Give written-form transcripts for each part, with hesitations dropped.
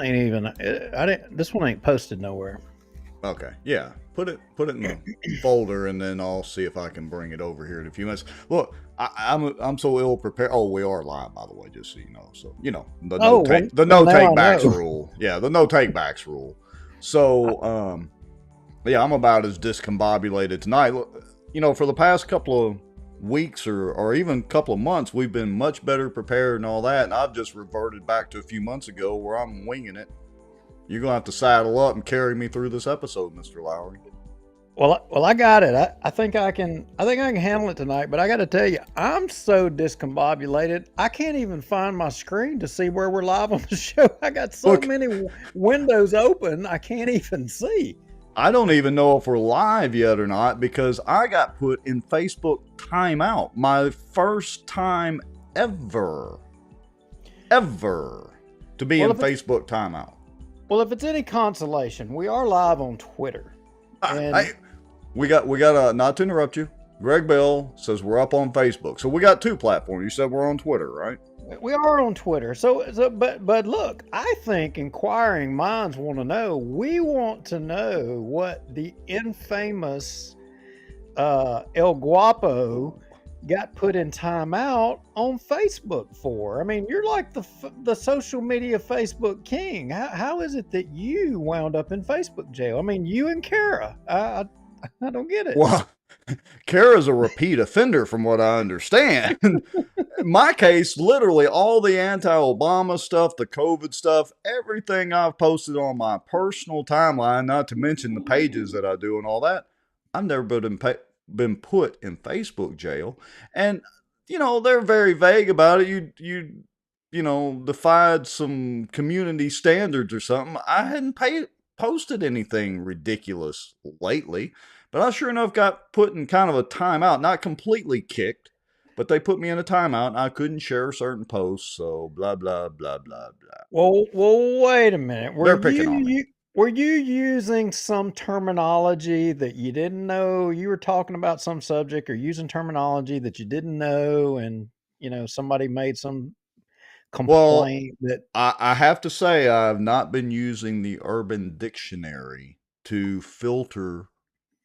Ain't even. I didn't. This one ain't posted nowhere. Okay, yeah. Put it in the folder, and then I'll see if I can bring it over here in a few minutes. Look, I'm so ill prepared. Oh, we are live, by the way, just so you know. So Oh the well. no Now I take backs know. rule. Yeah, the no take backs rule. So yeah, I'm about as discombobulated tonight. Look, for the past couple of weeks or even couple of months, we've been much better prepared and all that. And I've just reverted back to a few months ago where I'm winging it. You're gonna have to saddle up and carry me through this episode, Mr. Lowry. Well, I got it. I think I can. I think I can handle it tonight. But I got to tell you, I'm so discombobulated. I can't even find my screen to see where we're live on the show. I got so Look, many windows open. I can't even see. I don't even know if we're live yet or not because I got put in Facebook timeout. My first time ever to be Well, in Facebook timeout. if it's any consolation, we are live on Twitter, and We got not to interrupt you. Greg Bell says we're up on Facebook. So we got two platforms. You said we're on Twitter, right? we are on Twitter. But look, I think inquiring minds want to know. We want to know what the infamous El Guapo got put in timeout on Facebook for. I mean, you're like the social media Facebook king. How is it that you wound up in Facebook jail? I mean, you and Kara. I don't get it. Well, Kara's a repeat offender from what I understand. My case, literally all the anti-Obama stuff, the COVID stuff, everything I've posted on my personal timeline, not to mention the pages that I do and all that, I've never been put in Facebook jail. And they're very vague about it. You defied some community standards or something. I hadn't posted anything ridiculous lately, but I sure enough got put in kind of a timeout, not completely kicked, but they put me in a timeout and I couldn't share certain posts, so blah blah blah blah blah. Well, wait a minute. They're picking on me. Were you using some terminology that you didn't know? You were talking about some subject or using terminology that you didn't know, and somebody made some Well, complaint that. I have to say I've not been using the Urban Dictionary to filter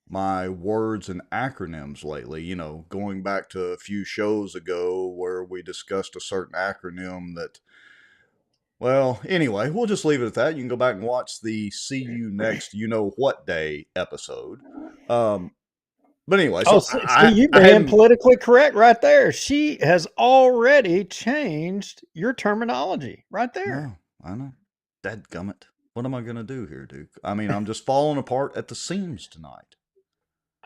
my words and acronyms lately. Going back to a few shows ago where we discussed a certain acronym that, well, anyway, we'll just leave it at that. You can go back and watch the See You Next You Know What Day episode. Um, but anyway, Oh, so see, you I being hadn't. politically correct right there. She has already changed your terminology right there. No, I know. Dadgummit. What am I going to do here, Duke? I mean, I'm just falling apart at the seams tonight.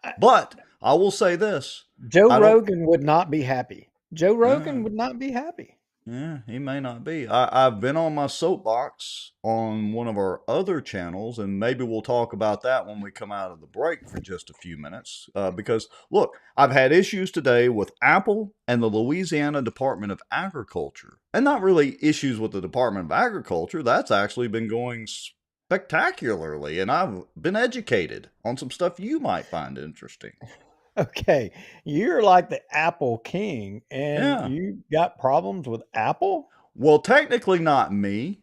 I- But I will say this. Joe I don't. Rogan would not be happy. Joe Uh, Rogan would not be happy. Yeah, he may not be. I've been on my soapbox on one of our other channels, and maybe we'll talk about that when we come out of the break for just a few minutes. Because, look, I've had issues today with Apple and the Louisiana Department of Agriculture. And not really issues with the Department of Agriculture. That's actually been going spectacularly, and I've been educated on some stuff you might find interesting. Okay, you're like the Apple king, and Yeah. you got problems with Apple? Well, technically not me.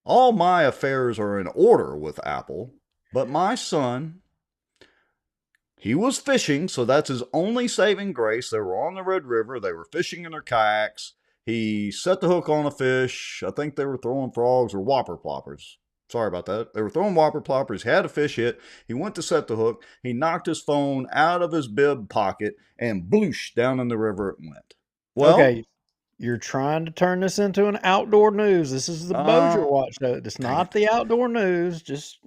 All my affairs are in order with Apple, but my son, he was fishing, so that's his only saving grace. They were on the Red River, they were fishing in their kayaks. He set the hook on a fish. I think they were throwing frogs or whopper ploppers. Sorry about that. They were throwing whopper ploppers. He had a fish hit. He went to set the hook. He knocked his phone out of his bib pocket and bloosh down in the river it went. Well, Okay, you're trying to turn this into an outdoor news. This is the Bossier um, Watch show. It's dang not it. the outdoor news. Just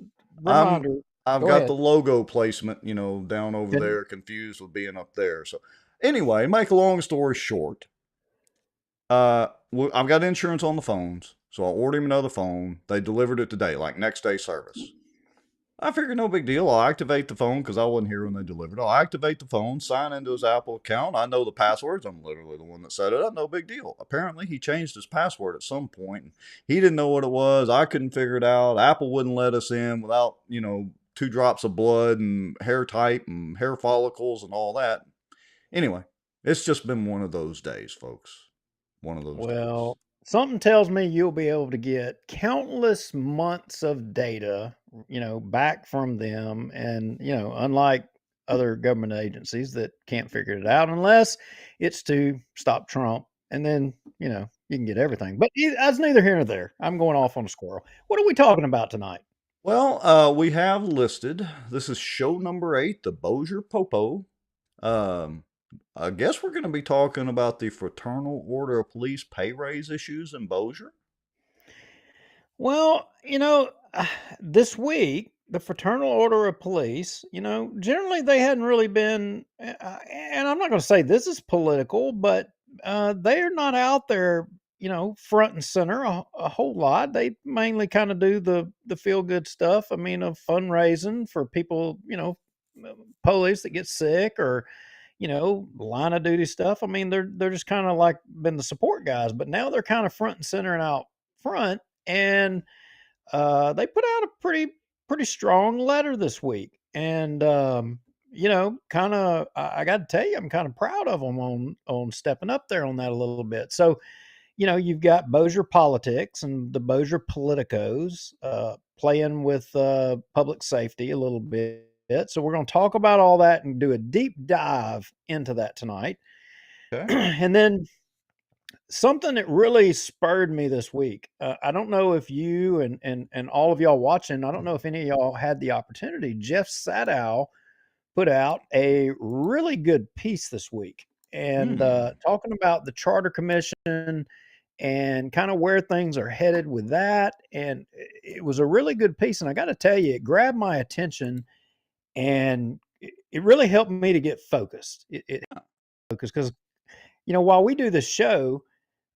I'm reminder. I've Go got the ahead. logo placement, down over Then there, confused with being up there. So anyway, make a long story short, I've got insurance on the phones, so I ordered him another phone. They delivered it today, like next day service. I figured no big deal. I'll activate the phone because I wasn't here when they delivered it. I'll activate the phone, sign into his Apple account. I know the passwords. I'm literally the one that set it up. No big deal. Apparently, he changed his password at some point. And he didn't know what it was. I couldn't figure it out. Apple wouldn't let us in without, 2 drops of blood and hair type and hair follicles and all that. Anyway, it's just been one of those days, folks. One of those well, days. Something tells me you'll be able to get countless months of data, back from them. And, unlike other government agencies that can't figure it out unless it's to stop Trump. And then, you can get everything. But that's neither here nor there. I'm going off on a squirrel. What are we talking about tonight? Well, we have listed, this is show number 8, the Bossier PoPo. Um, I guess we're going to be talking about the Fraternal Order of Police pay raise issues in Bossier. Well, this week, the Fraternal Order of Police, generally they hadn't really been, and I'm not going to say this is political, but they're not out there, front and center a whole lot. They mainly kind of do the feel good stuff. I mean, of fundraising for people, police that get sick or line of duty stuff. I mean, they're just kind of like been the support guys, but now they're kind of front and center and out front. And they put out a pretty strong letter this week, and kind of I got to tell you, I'm kind of proud of them on stepping up there on that a little bit. So you've got Bossier politics and the Bossier politicos playing with public safety a little bit. So we're going to talk about all that and do a deep dive into that tonight. Okay. And then something that really spurred me this week. I don't know if you and all of y'all watching, I don't know if any of y'all had the opportunity. Jeff Sadow put out a really good piece this week, and talking about the Charter Commission and kind of where things are headed with that. And it was a really good piece, and I got to tell you, it grabbed my attention, and it really helped me to get focused. It focused because while we do this show,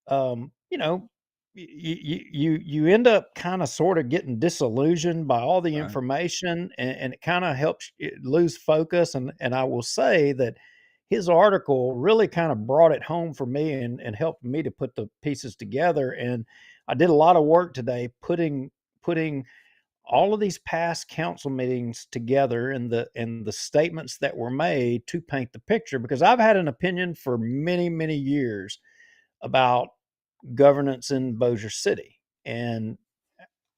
um, you know, you end up kind of sort of getting disillusioned by all the Right. information, and it kind of helps you lose focus. And I will say that his article really kind of brought it home for me and helped me to put the pieces together. And I did a lot of work today putting all of these past council meetings together and the statements that were made to paint the picture, because I've had an opinion for many years about governance in Bossier City, and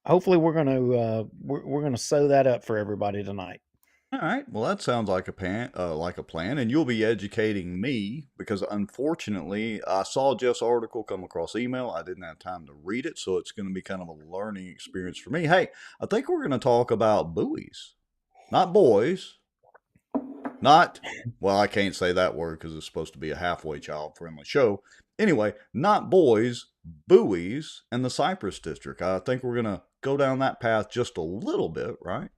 hopefully we're gonna sew that up for everybody tonight. All right. Well, that sounds like a plan, and you'll be educating me because unfortunately, I saw Jeff's article come across email. I didn't have time to read it, so it's going to be kind of a learning experience for me. Hey, I think we're going to talk about buoys, not boys, not. Well, I can't say that word because it's supposed to be a halfway child-friendly show. Anyway, not boys, buoys, and the Cypress district. I think we're going to go down that path just a little bit, right?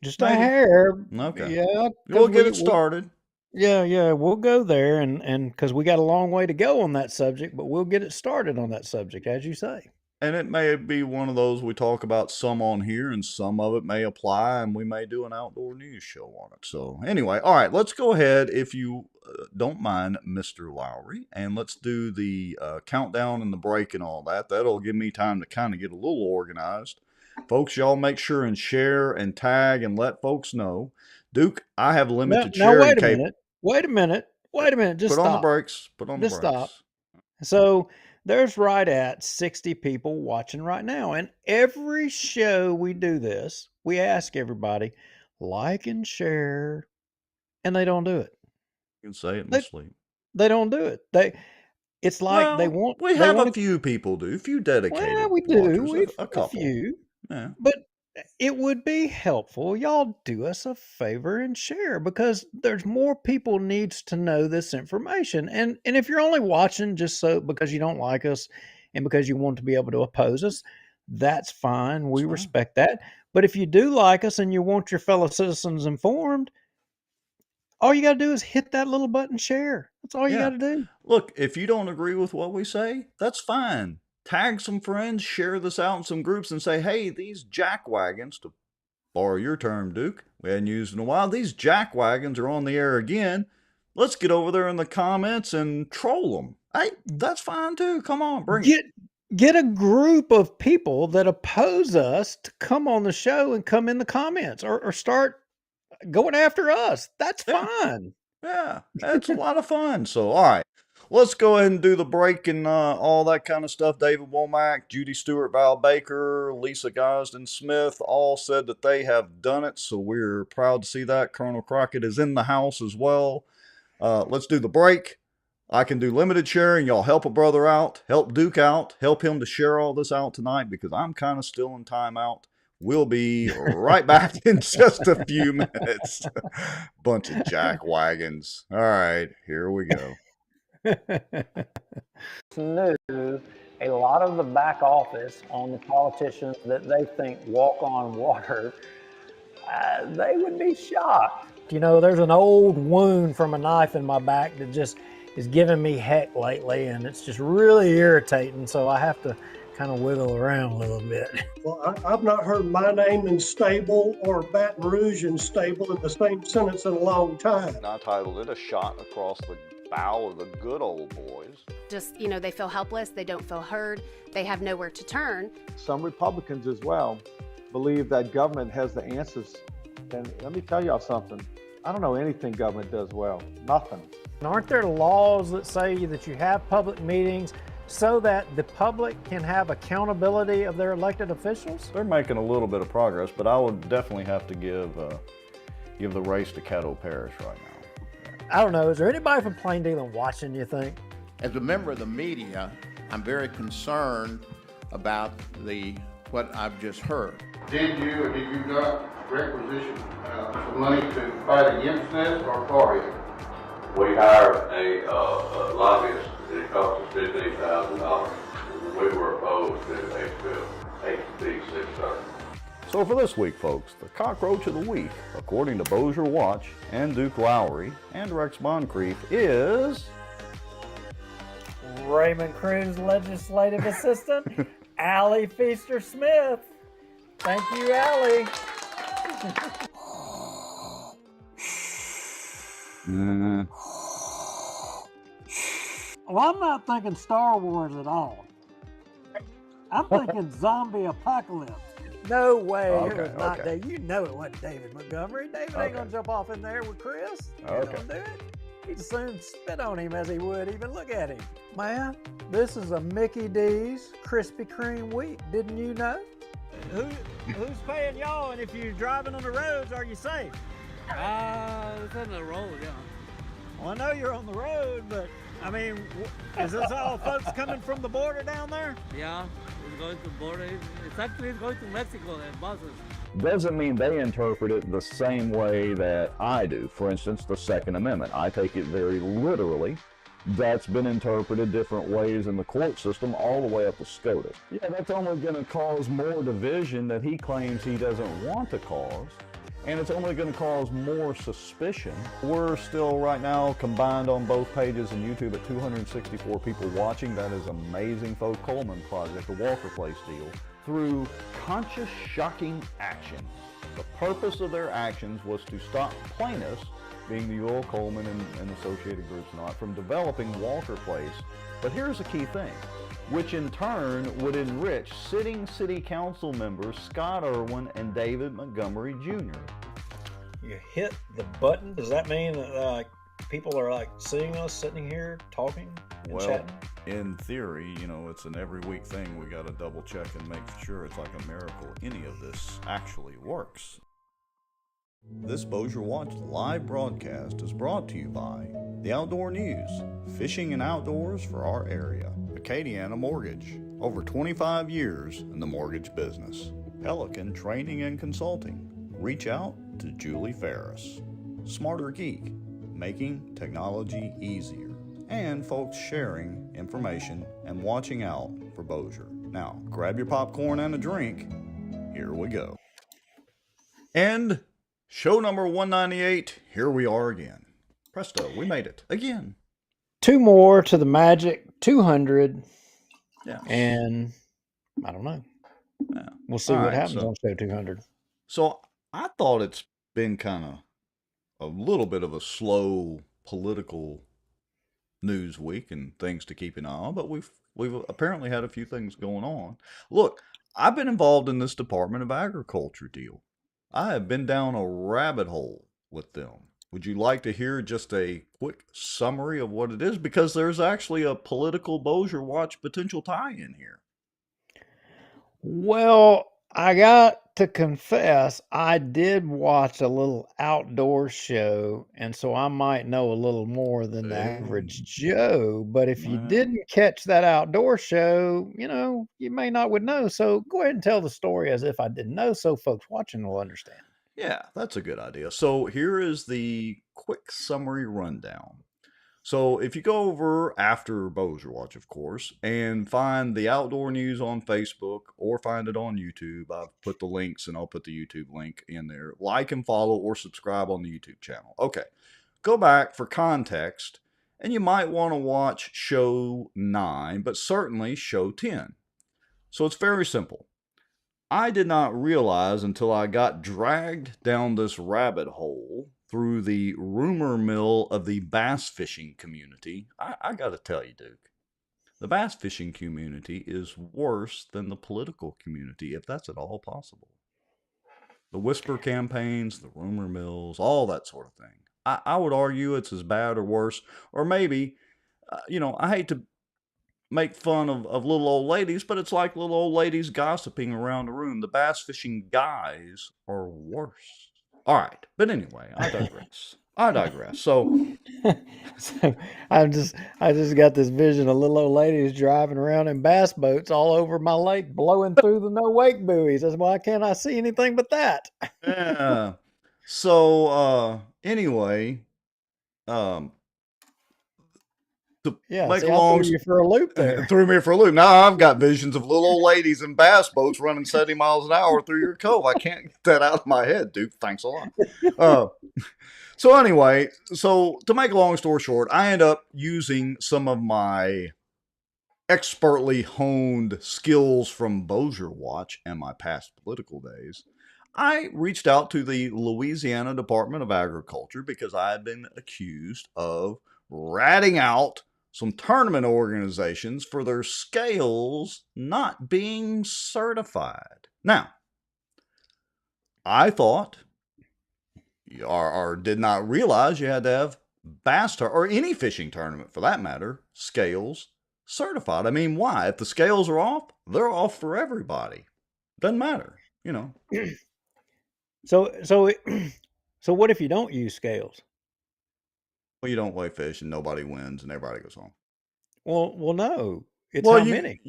Just a Maybe. hair, Okay. yeah, We'll because get it started. yeah, we'll go there, and because we got a long way to go on that subject, but we'll get it started on that subject, as you say. And it may be one of those we talk about some on here, and some of it may apply, and we may do an outdoor news show on it. So, anyway, all right, let's go ahead, if you don't mind, Mr. Lowry, and let's do the countdown and the break and all that. That'll give me time to kind of get a little organized. Folks, y'all make sure and share and tag and let folks know. Duke, I have limited Now sharing wait a cap. minute, just Put on the stop, brakes. Put on the just stop. brakes. So there's right at 60 people watching right now. And every show we do this, we ask everybody, like and share, and they don't do it. You can say it in my They sleep. they don't do it. It's like Well, we they have a want to. few people do, a few Well, dedicated we do. watchers, We've a a couple. few, Yeah, but it would be helpful. Y'all do us a favor and share, because there's more people needs to know this information. And if you're only watching just so because you don't like us and because you want to be able to oppose us, that's fine. it's We fine. respect that. But if you do like us and you want your fellow citizens informed, all you got to do is hit that little button, share. That's all you got Yeah. to do. Look, if you don't agree with what we say, that's fine. Tag some friends, share this out in some groups, and say, hey, these jackwagons, to borrow your term, Duke, we hadn't used in a while, these jackwagons are on the air again. Let's get over there in the comments and troll them. Hey, that's fine too. Come on, bring it. Get get a group of people that oppose us to come on the show and come in the comments, or start going after us. That's Yeah. fine. Yeah, it's a lot of fun. So, all right, let's go ahead and do the break and all that kind of stuff. David Womack, Judy Stewart, Val Baker, Lisa Gosden Smith all said that they have done it, so we're proud to see that. Colonel Crockett is in the house as well. Let's do the break. I can do limited sharing. Y'all help a brother out, help Duke out, help him to share all this out tonight because I'm kind of still in timeout. We'll be right back in just a few minutes. Bunch of jack wagons. All right, here we go. Knew a lot of the back office on the politicians that they think walk on water, they would be shocked. You know, there's an old wound from a knife in my back that just is giving me heck lately, and it's just really irritating, so I have to kind of wiggle around a little bit. Well, I've not heard my name in stable or Baton Rouge in stable in the same sentence in a long time. I titled it A Shot Across the Bow of the Good Old Boys. Just, you know, they feel helpless, they don't feel heard, they have nowhere to turn. Some Republicans as well believe that government has the answers. And let me tell y'all something. I don't know anything government does well. Nothing. And aren't there laws that say that you have public meetings so that the public can have accountability of their elected officials? They're making a little bit of progress, but I would definitely have to give the race to Caddo Parish right now. I don't know. Is there anybody from Plain Dealing watching, you think? As a member of the media, I'm very concerned about what I've just heard. Did you or did you not requisition some money to fight against this or for it? We hired a lobbyist. It cost us $15,000. We were opposed to HB 630. So for this week, folks, the cockroach of the week, according to Bossier Watch and Duke Lowry and Rex Moncrief, is Raymond Cruz legislative assistant, Allie Feaster Smith. Thank you, Allie. Well, I'm not thinking Star Wars at all. I'm thinking zombie apocalypse. No way. It was not David. You know it wasn't David Montgomery. David ain't going to jump off in there with Chris. He ain't going to do it. He'd as soon spit on him as he would even look at him. Man, this is a Mickey D's Krispy Kreme week. Didn't you know? Who's paying y'all? And if you're driving on the roads, are you safe? It's on the road, yeah. Well, I know you're on the road, but I mean, is this all folks coming from the border down there? Yeah, it's going to border. It's actually going to Mexico and buses. Doesn't mean they interpret it the same way that I do. For instance, the Second Amendment. I take it very literally. That's been interpreted different ways in the court system all the way up to SCOTUS. Yeah, that's only going to cause more division that he claims he doesn't want to cause. And it's only going to cause more suspicion. We're still right now combined on both pages and YouTube at 264 people watching. That is amazing, folks. Coleman Project, the Walker Place deal, through conscious, shocking action. The purpose of their actions was to stop plaintiffs, being the Ewell, Coleman, and associated groups not, from developing Walker Place. But here's the key thing, which in turn would enrich sitting city council members Scott Irwin and David Montgomery Jr. You hit the button. Does that mean that people are seeing us sitting here talking and chatting? In theory, you know, it's an every week thing. We got to double check and make sure it's like a miracle any of this actually works. This Bossier Watch live broadcast is brought to you by the Outdoor News, fishing and outdoors for our area. Acadiana Mortgage, over 25 years in the mortgage business. Pelican Training and Consulting. Reach out to Julie Ferris. Smarter Geek, making technology easier. And folks sharing information and watching out for Bossier. Now, grab your popcorn and a drink. Here we go. And show number 198, here we are again. Presto, we made it again. 2 more to the magic 200. Yeah. And I don't know. Yeah. We'll see what happens on show 200. So I thought it's been kind of a little bit of a slow political news week and things to keep an eye on, but we've apparently had a few things going on. Look, I've been involved in this Department of Agriculture deal. I have been down a rabbit hole with them. Would you like to hear just a quick summary of what it is? Because there's actually a political Bossier Watch potential tie-in here. Well, I got to confess, I did watch a little outdoor show, and so I might know a little more than the average Joe. But if you Well, didn't catch that outdoor show, you may not would know. So go ahead and tell the story as if I didn't know, so folks watching will understand. yeah, that's a good idea. So here is the quick summary rundown. So if you go over after Bossier Watch, of course, and find the outdoor news on Facebook or find it on YouTube, I've put the links and I'll put the YouTube link in there. Like and follow or subscribe on the YouTube channel. Okay, go back for context, and you might want to watch show 9, but certainly show 10. So it's very simple. I did not realize until I got dragged down this rabbit hole through the rumor mill of the bass fishing community. I got to tell you, Duke, the bass fishing community is worse than the political community, if that's at all possible. The whisper campaigns, the rumor mills, all that sort of thing. I would argue it's as bad or worse, or maybe, I hate to make fun of little old ladies, but it's like little old ladies gossiping around the room. The bass fishing guys are worse. All right, but anyway, I digress. So So I just got this vision of little old ladies driving around in bass boats all over my lake, blowing through the no wake buoys. That's why can't I see anything but that? yeah. So anyway, to Yeah, make see, a I long threw you for a loop there. threw me for a loop. Now I've got visions of little old ladies in bass boats running 70 miles an hour through your cove. I can't get that out of my head, Duke. Thanks a lot. So anyway, so to make a long story short, I end up using some of my expertly honed skills from Bossier Watch and my past political days. I reached out to the Louisiana Department of Agriculture because I had been accused of ratting out some tournament organizations for their scales not being certified. Now, I thought, or did not realize you had to have bass or any fishing tournament for that matter, scales certified. I mean, why? If the scales are off, they're off for everybody. Doesn't matter, So what if you don't use scales? Well, you don't weigh fish and nobody wins and everybody goes home. Well, no. It's Well, how many?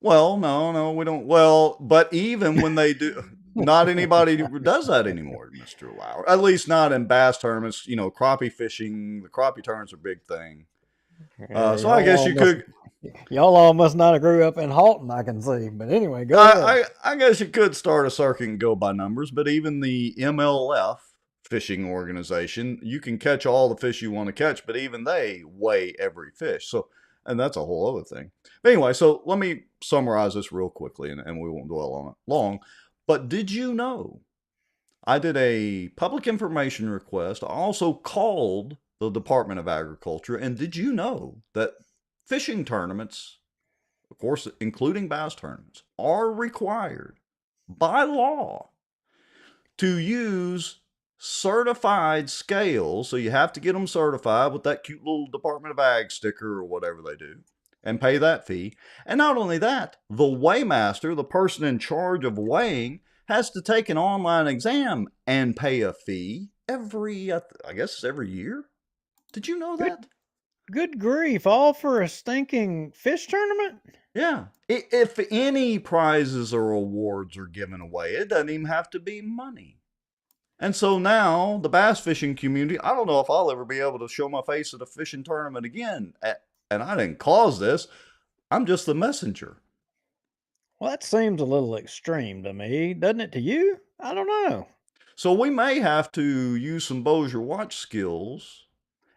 Well, no, we don't. Well, but even when they do, not anybody does that anymore, Mr. Lauer. At least not in bass tournaments. Crappie fishing, the crappie tournaments are a big thing. So I guess you could. Y'all all must not have grew up in Halton, I can see. But anyway, go ahead. I guess you could start a circuit and go by numbers, but even the MLF fishing organization, you can catch all the fish you want to catch, but even they weigh every fish. So, and that's a whole other thing. But anyway, so let me summarize this real quickly, and we won't dwell on it long. But did you know I did a public information request? I also called the Department of Agriculture, and did you know that fishing tournaments, of course, including bass tournaments, are required by law to use certified scales? So you have to get them certified with that cute little Department of Ag sticker or whatever they do and pay that fee. And not only that, the weighmaster, the person in charge of weighing, has to take an online exam and pay a fee every year. Did you know that? Good grief, all for a stinking fish tournament? Yeah. If any prizes or awards are given away, it doesn't even have to be money. And so now the bass fishing community, I don't know if I'll ever be able to show my face at a fishing tournament again. And I didn't cause this. I'm just the messenger. Well, that seems a little extreme to me, doesn't it to you? I don't know. So we may have to use some Bossier Watch skills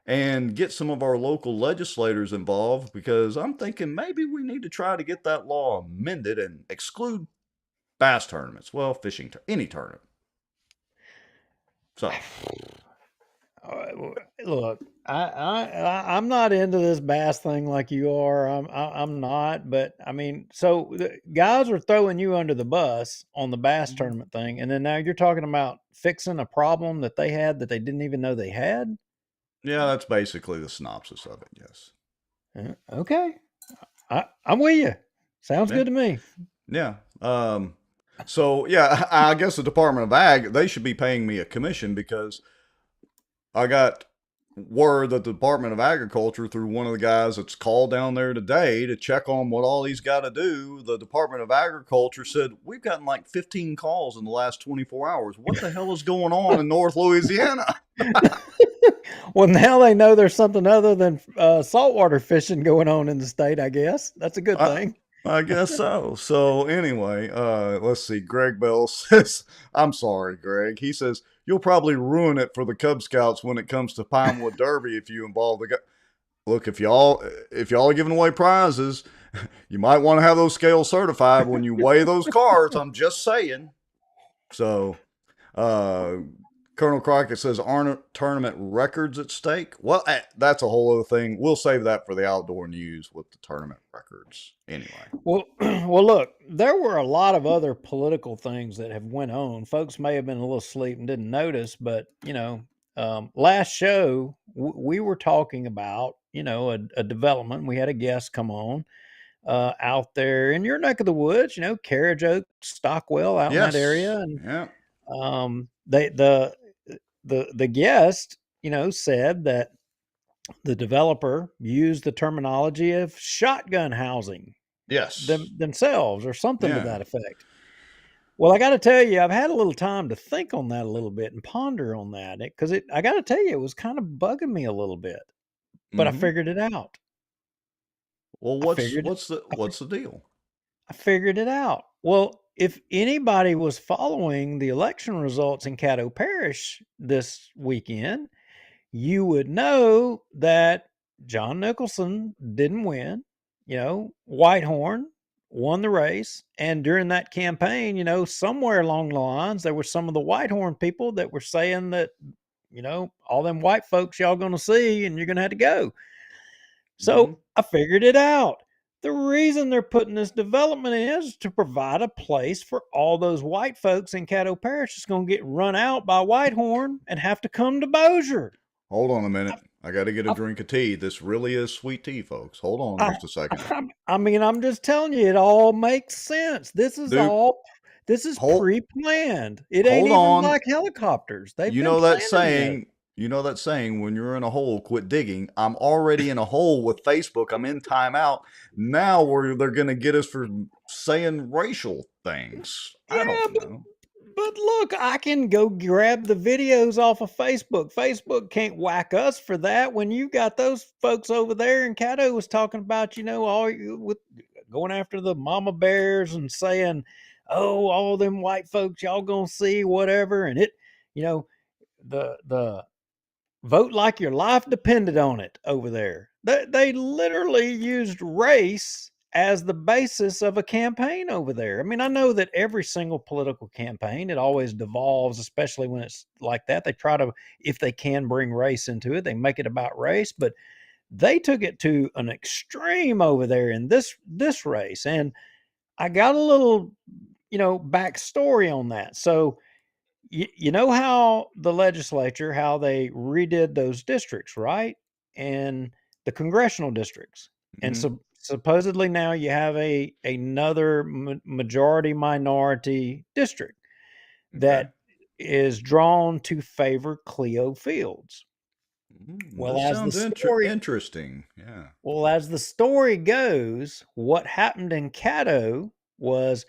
and get some of our local legislators involved, because I'm thinking maybe we need to try to get that law amended and exclude bass tournaments. Well, fishing, any tournament. So, Look, I'm not into this bass thing like you are. I'm not, but I mean, so the guys are throwing you under the bus on the bass tournament thing, and then now you're talking about fixing a problem that they had that they didn't even know they had. Yeah, that's basically the synopsis of it. Yes. Okay, I'm with you. Sounds Yeah. good to me. Yeah. So yeah, I guess the Department of Ag, they should be paying me a commission because I got word that the Department of Agriculture, through one of the guys that's called down there today to check on what all he's got to do, the Department of Agriculture said, we've gotten like 15 calls in the last 24 hours. What the hell is going on in North Louisiana? Well, now they know there's something other than saltwater fishing going on in the state, I guess. That's a good thing. I guess so. So anyway, let's see. Greg Bell says, I'm sorry, Greg. He says, you'll probably ruin it for the Cub Scouts when it comes to Pinewood Derby if you involve the guy. Look, if y'all are giving away prizes, you might want to have those scales certified when you weigh those cards. I'm just saying. So, Colonel Crockett says, aren't tournament records at stake? Well, that's a whole other thing. We'll save that for the outdoor news with the tournament records anyway. Well, look, there were a lot of other political things that have went on. Folks may have been a little asleep and didn't notice, but, last show, we were talking about, a development. We had a guest come on out there in your neck of the woods, Carriage Oak, Stockwell, out in that area. And yeah. The guest, said that the developer used the terminology of shotgun housing Yes. themselves or something to that effect. Well, I got to tell you, I've had a little time to think on that a little bit and ponder on that because I got to tell you, it was kind of bugging me a little bit, but I figured it out. Well, what's the deal? I figured it out. Well, if anybody was following the election results in Caddo Parish this weekend, you would know that John Nicholson didn't win. Whitehorn won the race. And during that campaign, somewhere along the lines, there were some of the Whitehorn people that were saying that, all them white folks y'all going to see and you're going to have to go. So I figured it out. The reason they're putting this development is to provide a place for all those white folks in Caddo Parish that's going to get run out by Whitehorn and have to come to Bossier. Hold on a minute. I got to get a drink of tea. This really is sweet tea, folks. Hold on just a second. I'm just telling you, it all makes sense. This is pre-planned. It ain't even like helicopters. They've been planning this. You know that saying, when you're in a hole, quit digging. I'm already in a hole with Facebook. I'm in timeout. Now they're going to get us for saying racial things. I don't know. But look, I can go grab the videos off of Facebook. Facebook can't whack us for that. When you got those folks over there, and Caddo was talking about, with going after the mama bears and saying, "Oh, all them white folks, y'all gonna see whatever," and the vote like your life depended on it over there. They literally used race as the basis of a campaign over there. I mean, I know that every single political campaign, it always devolves, especially when it's like that. They try to, if they can bring race into it, they make it about race, but they took it to an extreme over there in this race. And I got a little, backstory on that. So, you know how the legislature, how they redid those districts, right? And the congressional districts. And so supposedly now you have another majority minority district that is drawn to favor Cleo Fields. Well, that sounds interesting. Yeah. Well, as the story goes, what happened in Caddo was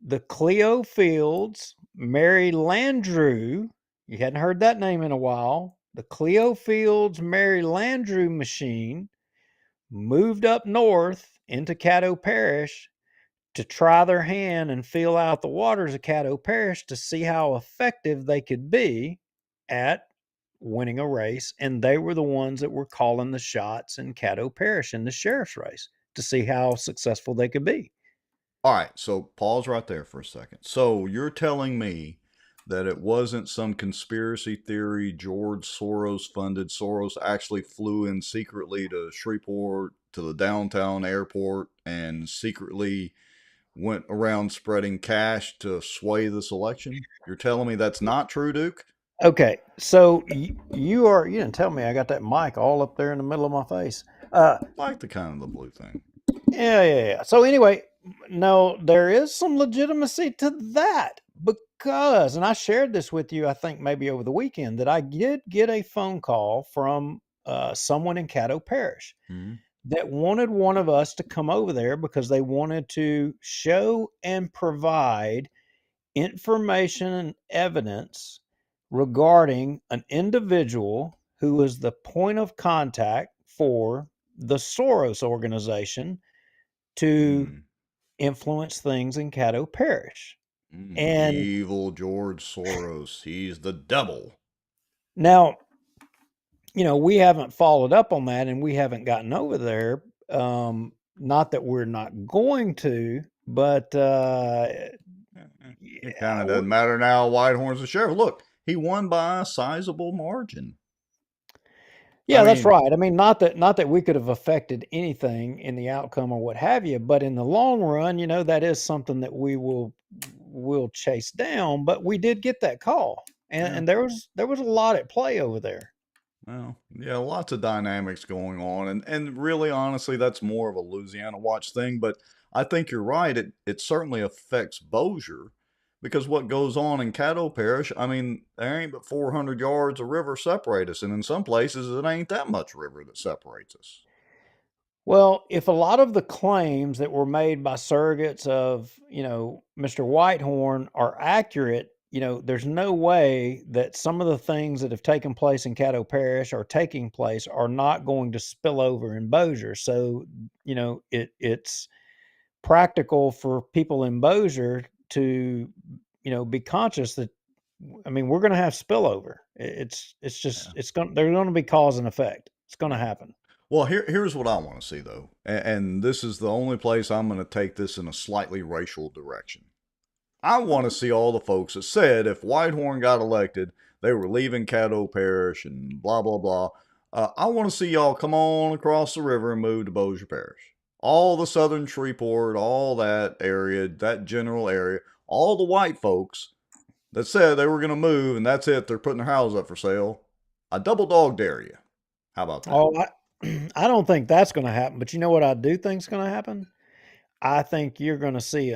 the Cleo Fields, Mary Landrew, you hadn't heard that name in a while. The Cleo Fields, Mary Landrew machine moved up north into Caddo Parish to try their hand and feel out the waters of Caddo Parish to see how effective they could be at winning a race. And they were the ones that were calling the shots in Caddo Parish in the sheriff's race to see how successful they could be. All right, so pause right there for a second. So you're telling me that it wasn't some conspiracy theory George Soros funded. Soros actually flew in secretly to Shreveport, to the downtown airport, and secretly went around spreading cash to sway this election? You're telling me that's not true, Duke? Okay, so you didn't tell me I got that mic all up there in the middle of my face. Like the kind of the blue thing. Yeah. So anyway, no, there is some legitimacy to that because, and I shared this with you, I think maybe over the weekend, that I did get a phone call from someone in Caddo Parish that wanted one of us to come over there because they wanted to show and provide information and evidence regarding an individual who was the point of contact for the Soros organization to influence things in Caddo Parish. And evil George Soros. He's the devil. now, we haven't followed up on that and we haven't gotten over there. Not that we're not going to, but it kind of doesn't matter now. Whitehorn's the sheriff. Look, he won by a sizable margin. Yeah, that's right. I mean, not that we could have affected anything in the outcome or what have you, but in the long run, that is something that we'll chase down. But we did get that call, and there was a lot at play over there. Well, yeah, lots of dynamics going on, and really, honestly, that's more of a Louisiana Watch thing. But I think you're right. It certainly affects Bossier. Because what goes on in Caddo Parish, I mean, there ain't but 400 yards of river separate us. And in some places, it ain't that much river that separates us. Well, if a lot of the claims that were made by surrogates of, Mr. Whitehorn are accurate, there's no way that some of the things that have taken place in Caddo Parish or taking place are not going to spill over in Bossier. So, it's practical for people in Bossier to, be conscious that, we're going to have spillover. It's just, they're going to be cause and effect. It's going to happen. Well, here's what I want to see, though. And this is the only place I'm going to take this in a slightly racial direction. I want to see all the folks that said if Whitehorn got elected, they were leaving Caddo Parish and blah, blah, blah. I want to see y'all come on across the river and move to Bossier Parish. All the southern Shreveport, all that area, that general area, all the white folks that said they were going to move and that's it, they're putting their houses up for sale. I double dog dare you. How about that? Oh, I don't think that's going to happen, but you know what I do think is going to happen? I think you're going to see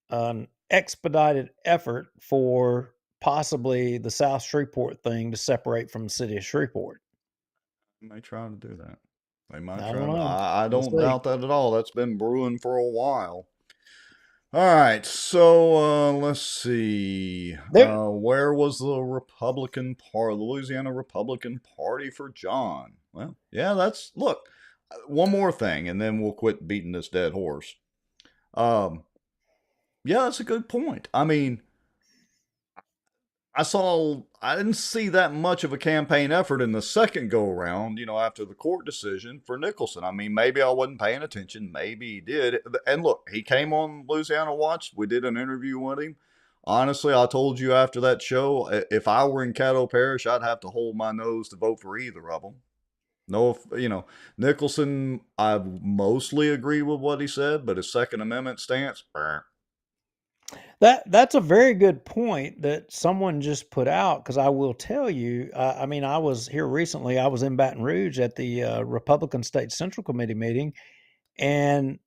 an expedited effort for possibly the South Shreveport thing to separate from the city of Shreveport. They may try to do that. They might I try don't to. know. I We'll don't see. doubt that at all. That's been brewing for a while. All right, so let's see. Where was the Republican Party, the Louisiana Republican Party for John? Well, yeah, look, one more thing, and then we'll quit beating this dead horse. Yeah, that's a good point. I mean, I didn't see that much of a campaign effort in the second go around, after the court decision for Nicholson. I mean, maybe I wasn't paying attention. Maybe he did. And look, he came on Louisiana Watch. We did an interview with him. Honestly, I told you after that show, if I were in Caddo Parish, I'd have to hold my nose to vote for either of them. No, Nicholson, I mostly agree with what he said, but his Second Amendment stance, That's a very good point that someone just put out, because I will tell you, I was here recently. I was in Baton Rouge at the Republican State Central Committee meeting, and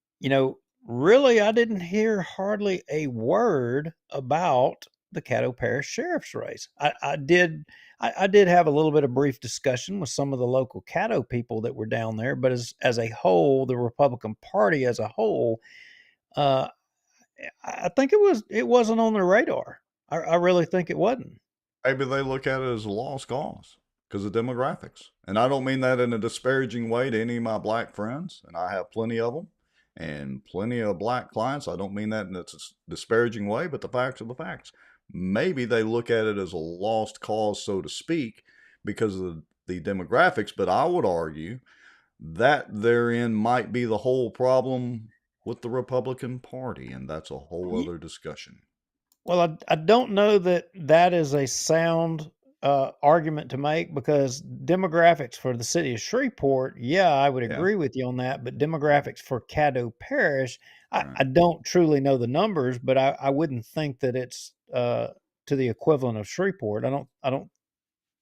really, I didn't hear hardly a word about the Caddo Parish sheriff's race. I did have a little bit of brief discussion with some of the local Caddo people that were down there, but as a whole, the Republican Party as a whole, I think it wasn't on their radar. I really think it wasn't. Maybe they look at it as a lost cause because of demographics. And I don't mean that in a disparaging way to any of my black friends, and I have plenty of them and plenty of black clients. I don't mean that in a disparaging way, but the facts are the facts. Maybe they look at it as a lost cause, so to speak, because of the demographics, but I would argue that therein might be the whole problem with the Republican Party, and that's a whole other discussion. Well, I don't know that that is a sound argument to make because demographics for the city of Shreveport, yeah, I would Yeah. agree with you on that. But demographics for Caddo Parish, I Right. don't truly know the numbers, but I wouldn't think that it's to the equivalent of Shreveport. I don't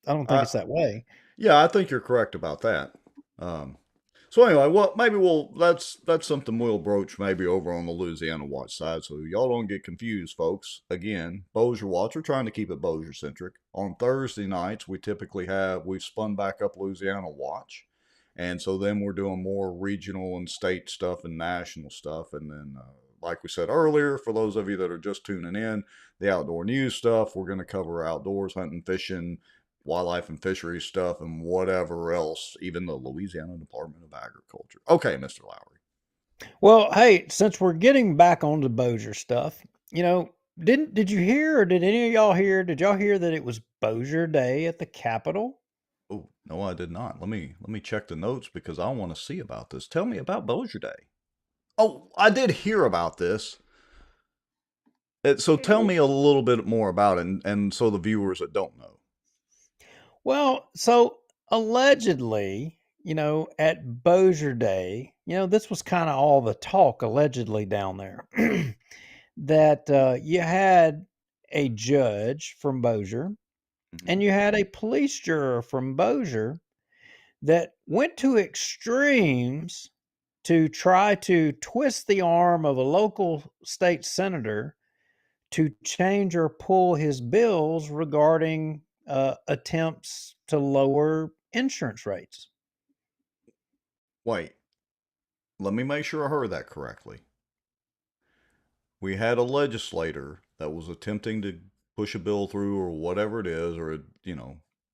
think I it's that way. Yeah, I think you're correct about that. So anyway, well, maybe that's something we'll broach maybe over on the Louisiana Watch side, so y'all don't get confused, folks. Again, Bossier Watch, we're trying to keep it Bossier centric. On Thursday nights, we've spun back up Louisiana Watch, and so then we're doing more regional and state stuff and national stuff, and then like we said earlier, for those of you that are just tuning in, the outdoor news stuff, we're going to cover outdoors, hunting, fishing, wildlife and fisheries stuff, and whatever else, even the Louisiana Department of Agriculture. Okay, Mr. Lowry. Well, hey, since we're getting back on the Bossier stuff, you know, did you hear or did any of y'all hear? Did y'all hear that it was Bossier Day at the Capitol? Oh, no, I did not. Let me check the notes because I want to see about this. Tell me about Bossier Day. Oh, I did hear about this. So tell me a little bit more about it, and so the viewers that don't know. Well, so allegedly, at Bossier Day, this was kind of all the talk allegedly down there that you had a judge from Bossier and you had a police juror from Bossier that went to extremes to try to twist the arm of a local state senator to change or pull his bills regarding attempts to lower insurance rates. Wait, let me make sure I heard that correctly. We had a legislator that was attempting to push a bill through or whatever it is, or,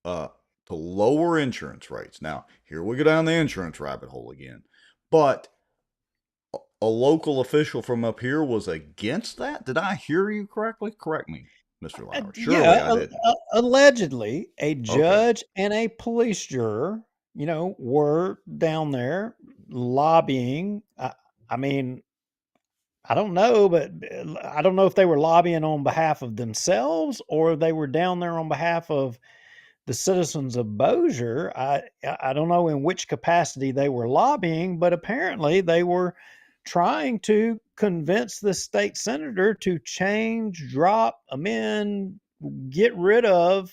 to lower insurance rates. Now, here we go down the insurance rabbit hole again. But a local official from up here was against that? Did I hear you correctly? Correct me, Mr. Lowry. Surely Yeah, I didn't. allegedly, a Okay. judge and a police juror, were down there lobbying. I mean, I don't know, but I don't know if they were lobbying on behalf of themselves or they were down there on behalf of the citizens of Bossier. I don't know in which capacity they were lobbying, but apparently they were trying to convince the state senator to change, drop, amend, get rid of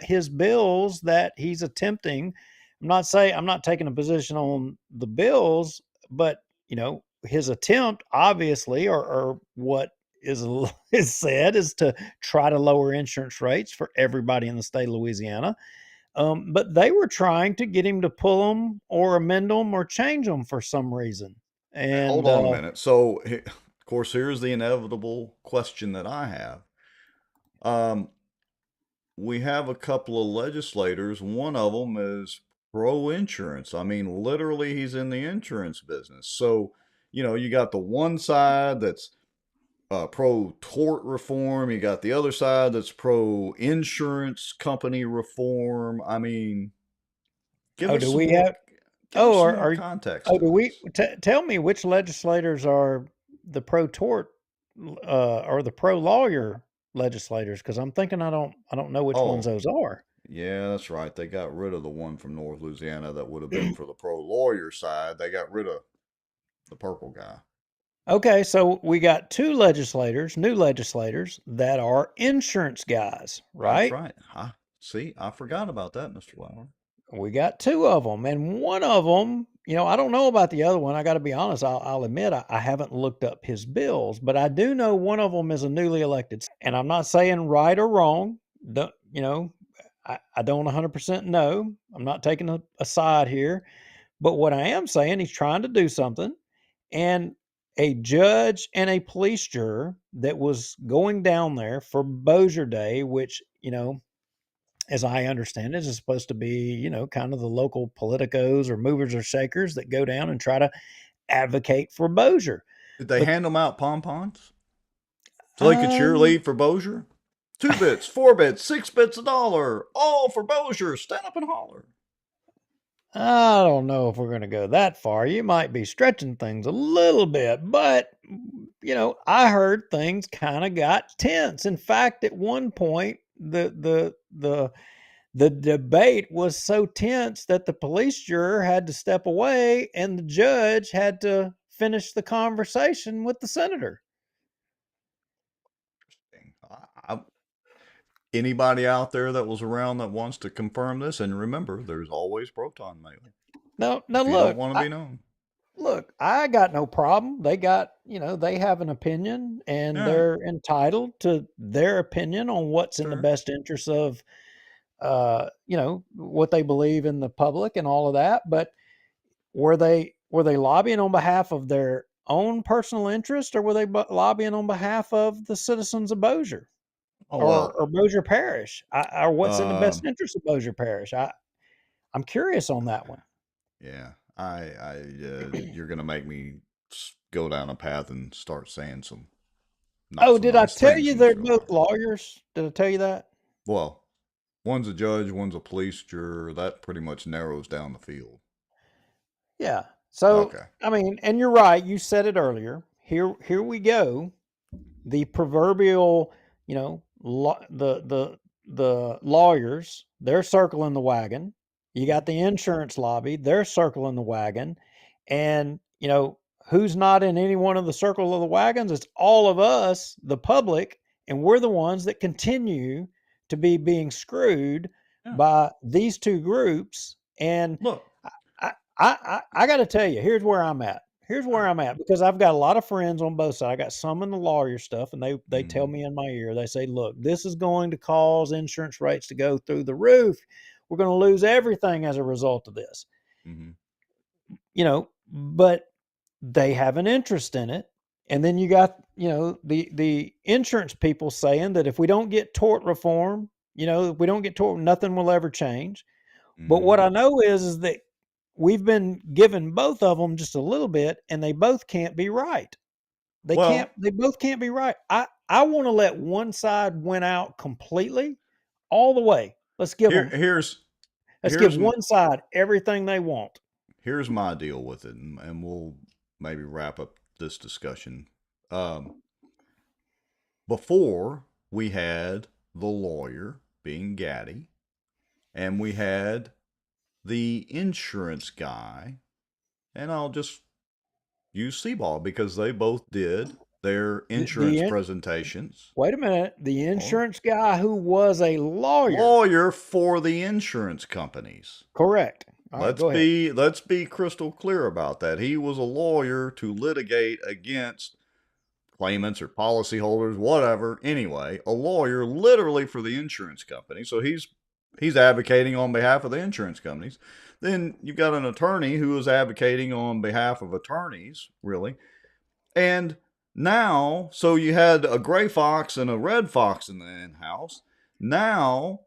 his bills that he's attempting. I'm not taking a position on the bills, but his attempt, obviously, or what is is said, is to try to lower insurance rates for everybody in the state of Louisiana. But they were trying to get him to pull them or amend them or change them for some reason. Hold And on a minute. So, of course, here's the inevitable question that I have. We have a couple of legislators. One of them is pro insurance. I mean, literally, he's in the insurance business. So, you got the one side that's pro tort reform. You got the other side that's pro insurance company reform. I mean, give oh, us do some we more. have? Give us Oh, some more context oh, to do we this. tell me which legislators are the pro tort or the pro lawyer legislators? Because I'm thinking I don't know which ones Oh, those are. yeah, that's right. They got rid of the one from North Louisiana that would have been for the pro lawyer side. They got rid of the purple guy. Okay, so we got two legislators, new legislators that are insurance guys, That's right? right. See, I forgot about that, Mr. Lauer. We got two of them, and one of them, I don't know about the other one. I got to be honest. I'll admit I haven't looked up his bills, but I do know one of them is a newly elected. And I'm not saying right or wrong. I don't 100% know. I'm not taking a side here, but what I am saying, he's trying to do something, and a judge and a police juror that was going down there for Bossier Day, which as I understand it, is supposed to be, kind of the local politicos or movers or shakers that go down and try to advocate for Bossier. Did they But hand them out pom-poms so they could um, cheerlead for Bossier? 2 bits, 4 bits, 6 bits a dollar, all for Bossier. Stand up and holler. I don't know if we're going to go that far. You might be stretching things a little bit, but I heard things kind of got tense. In fact, at one point, the debate was so tense that the police juror had to step away and the judge had to finish the conversation with the senator. Anybody out there that was around that wants to confirm this, and remember, there's always proton mail. No, if you look, don't want to be known. Look, I got no problem. They got, they have an opinion and Yeah. they're entitled to their opinion on what's in the Sure. best interest of, what they believe in the public and all of that. But were they lobbying on behalf of their own personal interest, or were they lobbying on behalf of the citizens of Bossier or Bossier Parish, or what's in the best interest of Bossier Parish? I'm curious on that one. Yeah, you're gonna make me go down a path and start saying some. Did I tell you they're both lawyers? Did I tell you that? Well, one's a judge, one's a police juror. That pretty much narrows down the field. Yeah. So, okay. I mean, and you're right. You said it earlier. Here we go. The proverbial, the lawyers, they're circling the wagon. You got the insurance lobby, they're circling the wagon. And, who's not in any one of the circle of the wagons? It's all of us, the public, and we're the ones that continue to be being screwed by these two groups. And look, I got to tell you, here's where I'm at. Because I've got a lot of friends on both sides. I got some in the lawyer stuff, and they tell me in my ear, they say, look, this is going to cause insurance rates to go through the roof. We're going to lose everything as a result of this. But they have an interest in it. And then you got, the insurance people saying that if we don't get tort reform, if we don't get tort, nothing will ever change. But what I know is that we've been giving both of them just a little bit, and they both can't be right. They both can't be right. I want to let one side win out completely, all the way. Let's give them. Let's give one side everything they want. Here's my deal with it, and we'll maybe wrap up this discussion. Before we had the lawyer being Gaddy, and we had the insurance guy, and I'll just use Seaball because they both did their insurance presentations. Wait a minute. The insurance guy who was a lawyer. Lawyer for the insurance companies. Correct. Let's be crystal clear about that. He was a lawyer to litigate against claimants or policyholders, whatever. Anyway, a lawyer literally for the insurance company. So he's advocating on behalf of the insurance companies. Then you've got an attorney who is advocating on behalf of attorneys, really. And now, so you had a gray fox and a red fox in the in-house. Now,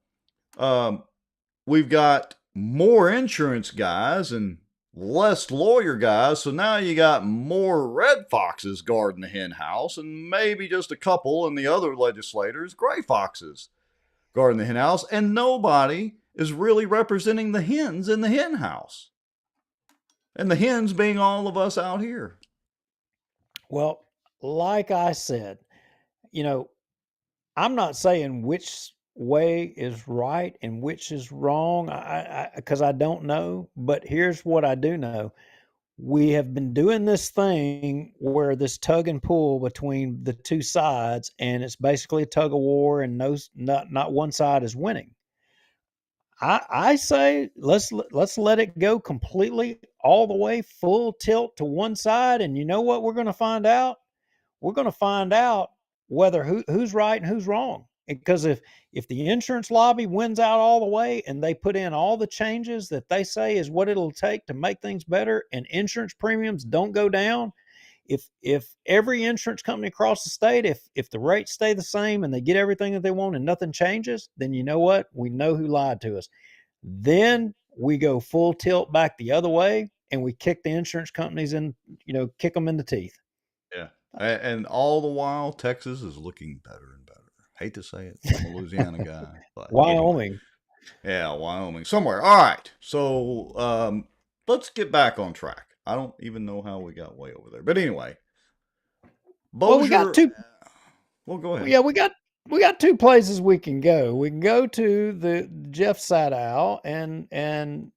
we've got more insurance guys and less lawyer guys. So now you got more red foxes guarding the hen house, and maybe just a couple in the other legislators, gray foxes guarding the hen house, and nobody is really representing the hens in the hen house. And the hens being all of us out here. Well, like I said, I'm not saying which way is right and which is wrong, because I don't know. But here's what I do know. We have been doing this thing where this tug and pull between the two sides, and it's basically a tug of war, and not one side is winning. I say let's let it go completely all the way full tilt to one side, and you know what we're going to find out? We're going to find out whether who's right and who's wrong. Because if the insurance lobby wins out all the way and they put in all the changes that they say is what it'll take to make things better, and insurance premiums don't go down, if every insurance company across the state, if the rates stay the same and they get everything that they want and nothing changes, then you know what? We know who lied to us. Then we go full tilt back the other way, and we kick the insurance companies in, kick them in the teeth. Yeah. And all the while, Texas is looking better and better. Hate to say it. I'm a Louisiana guy. But Wyoming. Yeah, Wyoming, somewhere. All right. So let's get back on track. I don't even know how we got way over there. But anyway, Well, we got Bossier. two. Well, go ahead. Yeah, we got two places we can go. We can go to the Jeff Sadow and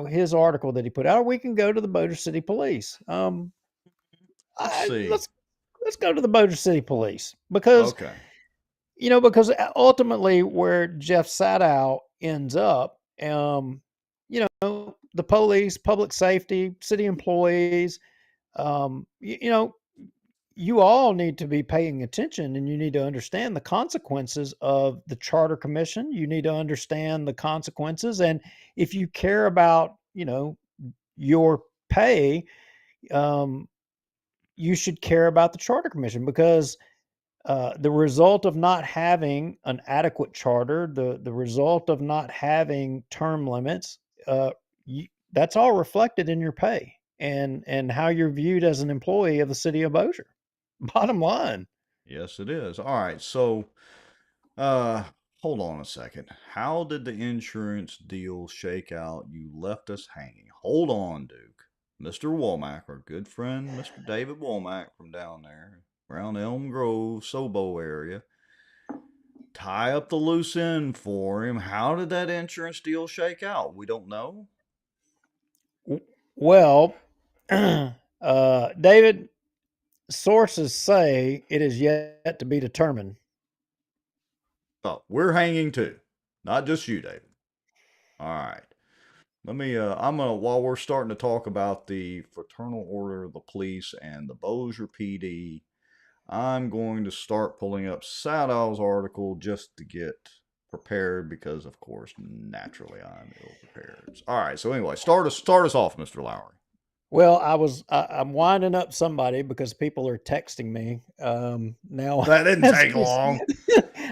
his article that he put out, or we can go to the Bossier City Police. Let's see. Let's go to the Bossier City Police because Okay. because ultimately where Jeff Sadow ends up, the police, public safety, city employees, you all need to be paying attention and you need to understand the consequences of the charter commission. You need to understand the consequences. And if you care about, your pay, you should care about the charter commission because the result of not having an adequate charter, the result of not having term limits, that's all reflected in your pay and how you're viewed as an employee of the city of Bossier. Bottom line. Yes, it is. All right. So, hold on a second. How did the insurance deal shake out? You left us hanging. Hold on, Duke. Mr. Womack, our good friend, Mr. David Womack from down there around Elm Grove, Sobo area. Tie up the loose end for him. How did that insurance deal shake out? We don't know. Well, David, sources say it is yet to be determined. Oh, we're hanging too. Not just you, David. All right. Let me, while we're starting to talk about the Fraternal Order of the Police and the Bossier PD, I'm going to start pulling up Sadow's article just to get prepared because, of course, naturally I'm ill prepared. All right. So anyway, start us off, Mr. Lowry. Well, I'm winding up somebody because people are texting me. Now that didn't take long.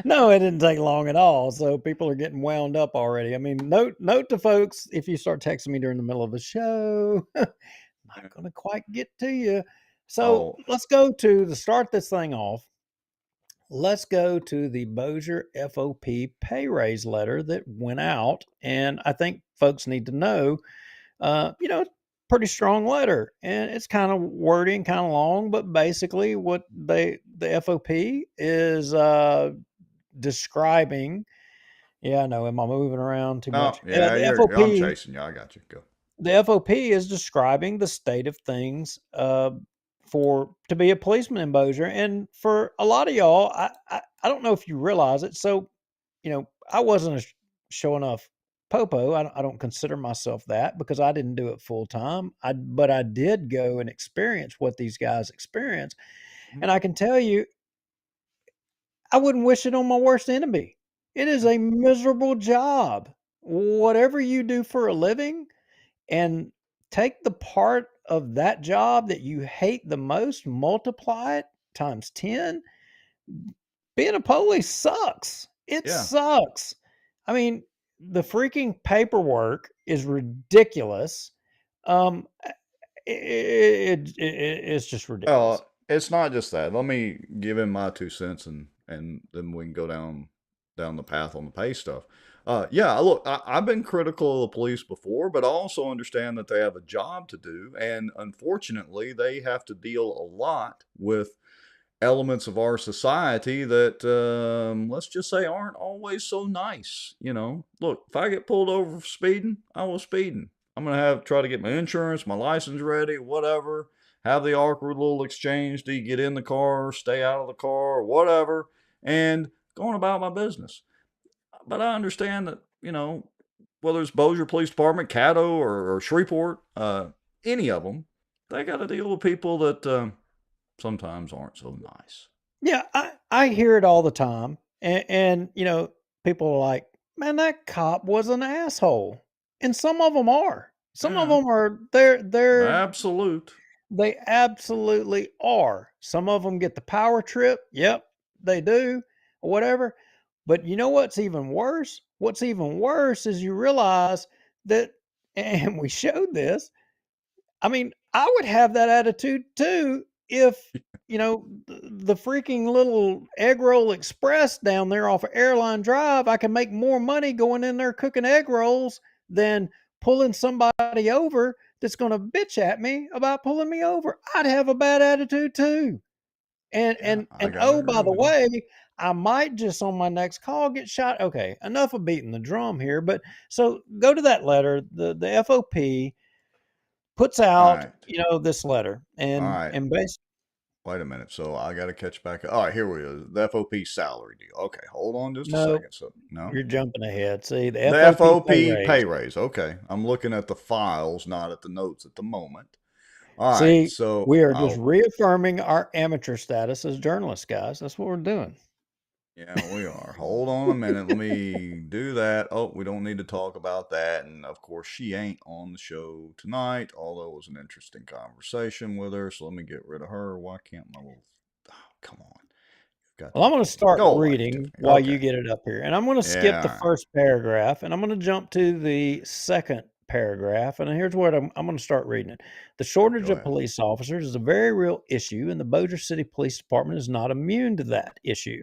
No, it didn't take long at all. So people are getting wound up already. I mean, note to folks, if you start texting me during the middle of the show, not going to quite get to you. So let's go to start this thing off. Let's go to the Bossier FOP Pay Raise letter that went out, and I think folks need to know. Pretty strong letter, and it's kind of wordy and kind of long, but basically what the FOP is describing. Yeah, I know. Am I moving around too much? Yeah, I'm chasing you. I got you. Go. The FOP is describing the state of things to be a policeman in Bossier, and for a lot of y'all, I don't know if you realize it. So, I wasn't a show enough Popo. I don't consider myself that because I didn't do it full time. But I did go and experience what these guys experience. And I can tell you, I wouldn't wish it on my worst enemy. It is a miserable job. Whatever you do for a living, and take the part of that job that you hate the most, multiply it times 10. Being a police sucks. It sucks. I mean, the freaking paperwork is ridiculous. It's just ridiculous. It's not just that. Let me give him my 2 cents, and then we can go down the path on the pay stuff. Look, I've been critical of the police before, but I also understand that they have a job to do, and unfortunately, they have to deal a lot with elements of our society that, let's just say, aren't always so nice. Look, if I get pulled over for speeding, I was speeding. I'm going to try to get my insurance, my license ready, whatever, have the awkward little exchange. Do you get in the car, stay out of the car, or whatever, and going about my business. But I understand that, whether it's Bossier Police Department, Caddo, or Shreveport, any of them, they got to deal with people that sometimes aren't so nice. Yeah, I hear it all the time. And people are like, man, that cop was an asshole. And some of them are. Some of them are, they're absolute. They absolutely are. Some of them get the power trip. Yep, they do, or whatever. But you know what's even worse? What's even worse is you realize that, and we showed this. I mean, I would have that attitude too if the freaking little egg roll express down there off of Airline Drive, I can make more money going in there cooking egg rolls than pulling somebody over that's going to bitch at me about pulling me over. I'd have a bad attitude too. And Yeah, and I and gotta oh, agree by the with you. way, I might just on my next call get shot. Okay, enough of beating the drum here. But so go to that letter. The FOP puts All out, right. this letter, All and right. and basically, Wait a minute. So I got to catch back up. All right, here we go. The FOP salary deal. Okay, hold on just a no, second. So, no. you're jumping ahead. See, the The FOP pay FOP raise. pay raise. Okay. I'm looking at the files, not at the notes at the moment. All right. See, So, we are just I'll, reaffirming our amateur status as journalists, guys. That's what we're doing. yeah, we are. Hold on a minute. Let me do that. Oh, we don't need to talk about that. And of course, she ain't on the show tonight, although it was an interesting conversation with her. So let me get rid of her. Why can't my little. Oh, come on. You've got Well, to I'm be going to kidding me. start Go away, reading Tiffany. while you Okay. get it up here. And I'm going to skip the Yeah, all right. first paragraph and I'm going to jump to the second paragraph. And here's what I'm going to start reading it. The shortage Go of ahead. police officers is a very real issue, and the Bossier City Police Department is not immune to that issue.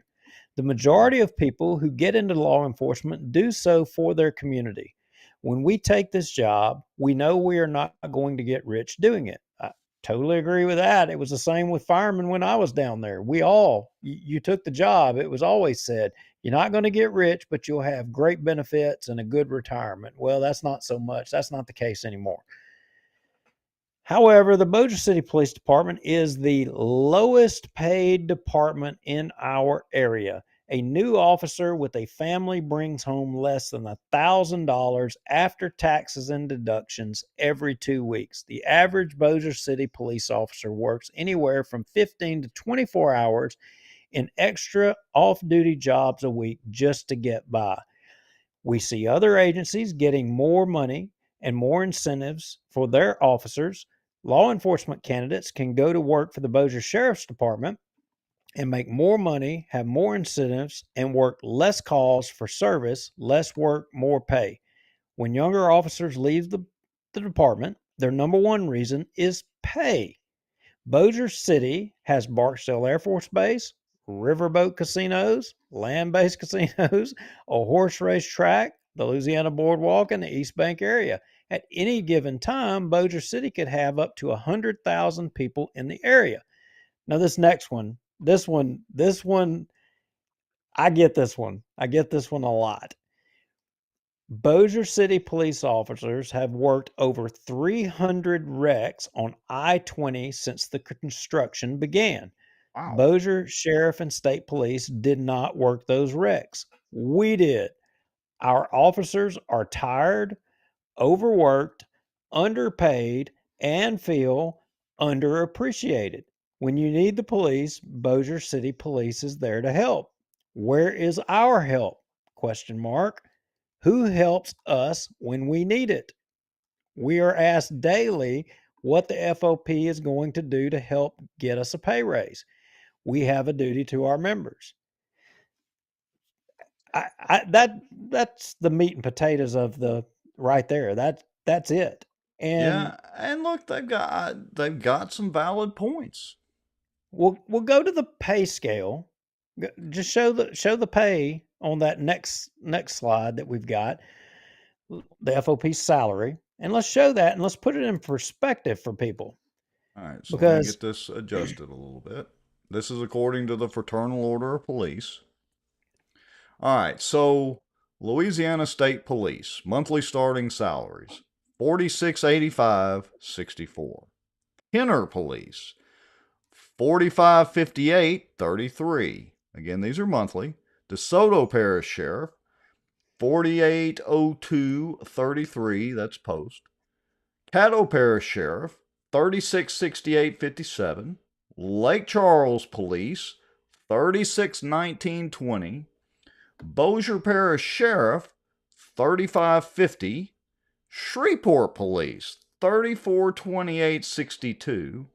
The majority of people who get into law enforcement do so for their community. When we take this job, we know we are not going to get rich doing it. I totally agree with that. It was the same with firemen when I was down there. You took the job. It was always said, you're not going to get rich, but you'll have great benefits and a good retirement. Well, that's not so much. That's not the case anymore. However, the Bossier City Police Department is the lowest paid department in our area. A new officer with a family brings home less than $1,000 after taxes and deductions every 2 weeks. The average Bossier City police officer works anywhere from 15 to 24 hours in extra off-duty jobs a week just to get by. We see other agencies getting more money and more incentives for their officers. Law enforcement candidates can go to work for the Bossier Sheriff's Department and make more money, have more incentives, and work less calls for service, less work, more pay. When younger officers leave the department, their number one reason is pay. Bossier City has Barksdale Air Force Base, riverboat casinos, land-based casinos, a horse race track, the Louisiana Boardwalk, and the East Bank area. At any given time, Bossier City could have up to 100,000 people in the area. Now, this next one, this one, I get this one. I get this one a lot. Bossier City police officers have worked over 300 wrecks on I-20 since the construction began. Wow. Bossier Sheriff and State Police did not work those wrecks. We did. Our officers are tired, overworked, underpaid, and feel underappreciated. When you need the police, Bossier City Police is there to help. Where is our help? Question mark. Who helps us when we need it? We are asked daily what the FOP is going to do to help get us a pay raise. We have a duty to our members. That's the meat and potatoes of the right there. That's it. And Yeah, and look, they've got some valid points. we'll go to the pay scale. Just show the pay on that next slide that we've got. The FOP salary, and let's show that and let's put it in perspective for people. All right, so let me Because get this adjusted a little bit. This is according to the Fraternal Order of Police. All right, so Louisiana State Police monthly starting salaries $46.85.64. Kenner Police $45.58.33. Again, these are monthly. DeSoto Parish Sheriff $48.02.33. That's post. Caddo Parish Sheriff $36.68.57. Lake Charles Police $36.19.20. Bossier Parish Sheriff $35.50. Shreveport Police $34.28.62.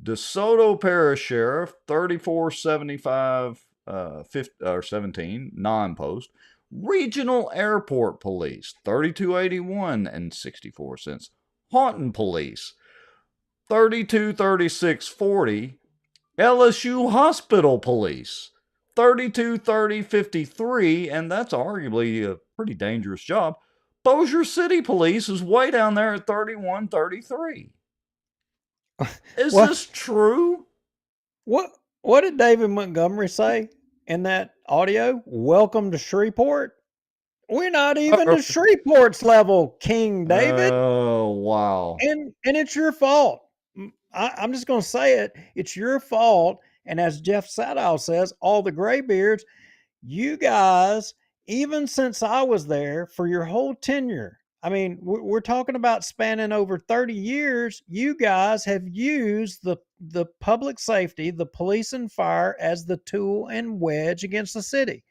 DeSoto Parish Sheriff $34.75.17 non-post. Regional Airport Police $32.81.64. Haunton Police $32.36.40. LSU Hospital Police, 32, 30, 53, and that's arguably a pretty dangerous job. Bossier City Police is way down there at 31, 33. Is What? this true? What did David Montgomery say in that audio? Welcome to Shreveport. We're not even to Shreveport's level, King David. Oh, wow. And it's your fault. I'm just going to say it. It's your fault. And as Jeff Sadow says, all the graybeards, you guys, even since I was there for your whole tenure, I mean, we're talking about spanning over 30 years. You guys have used the public safety, the police and fire as the tool and wedge against the city.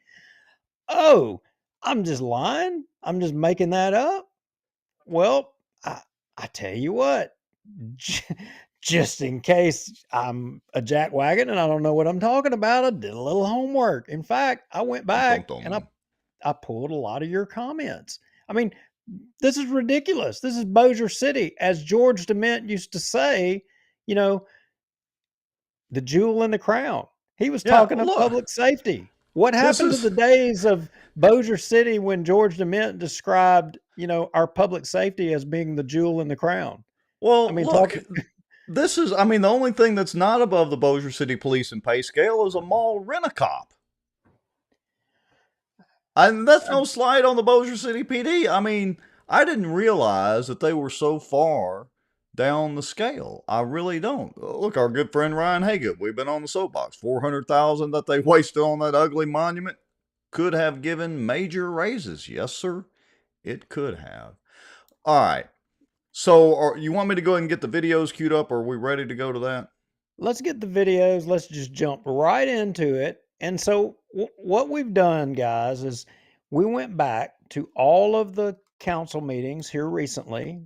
Oh, I'm just lying. I'm just making that up. Well, I tell you what, just in case I'm a jackwagon and I don't know what I'm talking about, I did a little homework. In fact, I went back and I pulled a lot of your comments. I mean, this is ridiculous. This is Bossier City. As George DeMint used to say, you know, the jewel in the crown. He was talking of public safety. What happened to the days of Bossier City when George DeMint described, you know, our public safety as being the jewel in the crown? Well, I mean, look, this is, I mean, the only thing that's not above the Bossier City Police and pay scale is a mall rent-a-cop. And that's no slight on the Bossier City PD. I mean, I didn't realize that they were so far down the scale. I really don't. Look, our good friend Ryan Haggett, we've been on the soapbox. $400,000 that they wasted on that ugly monument could have given major raises. Yes, sir, it could have. All right. So you want me to go ahead and get the videos queued up? Or are we ready to go to that? Let's get the videos. Let's just jump right into it. And so what we've done, guys, is we went back to all of the council meetings here recently.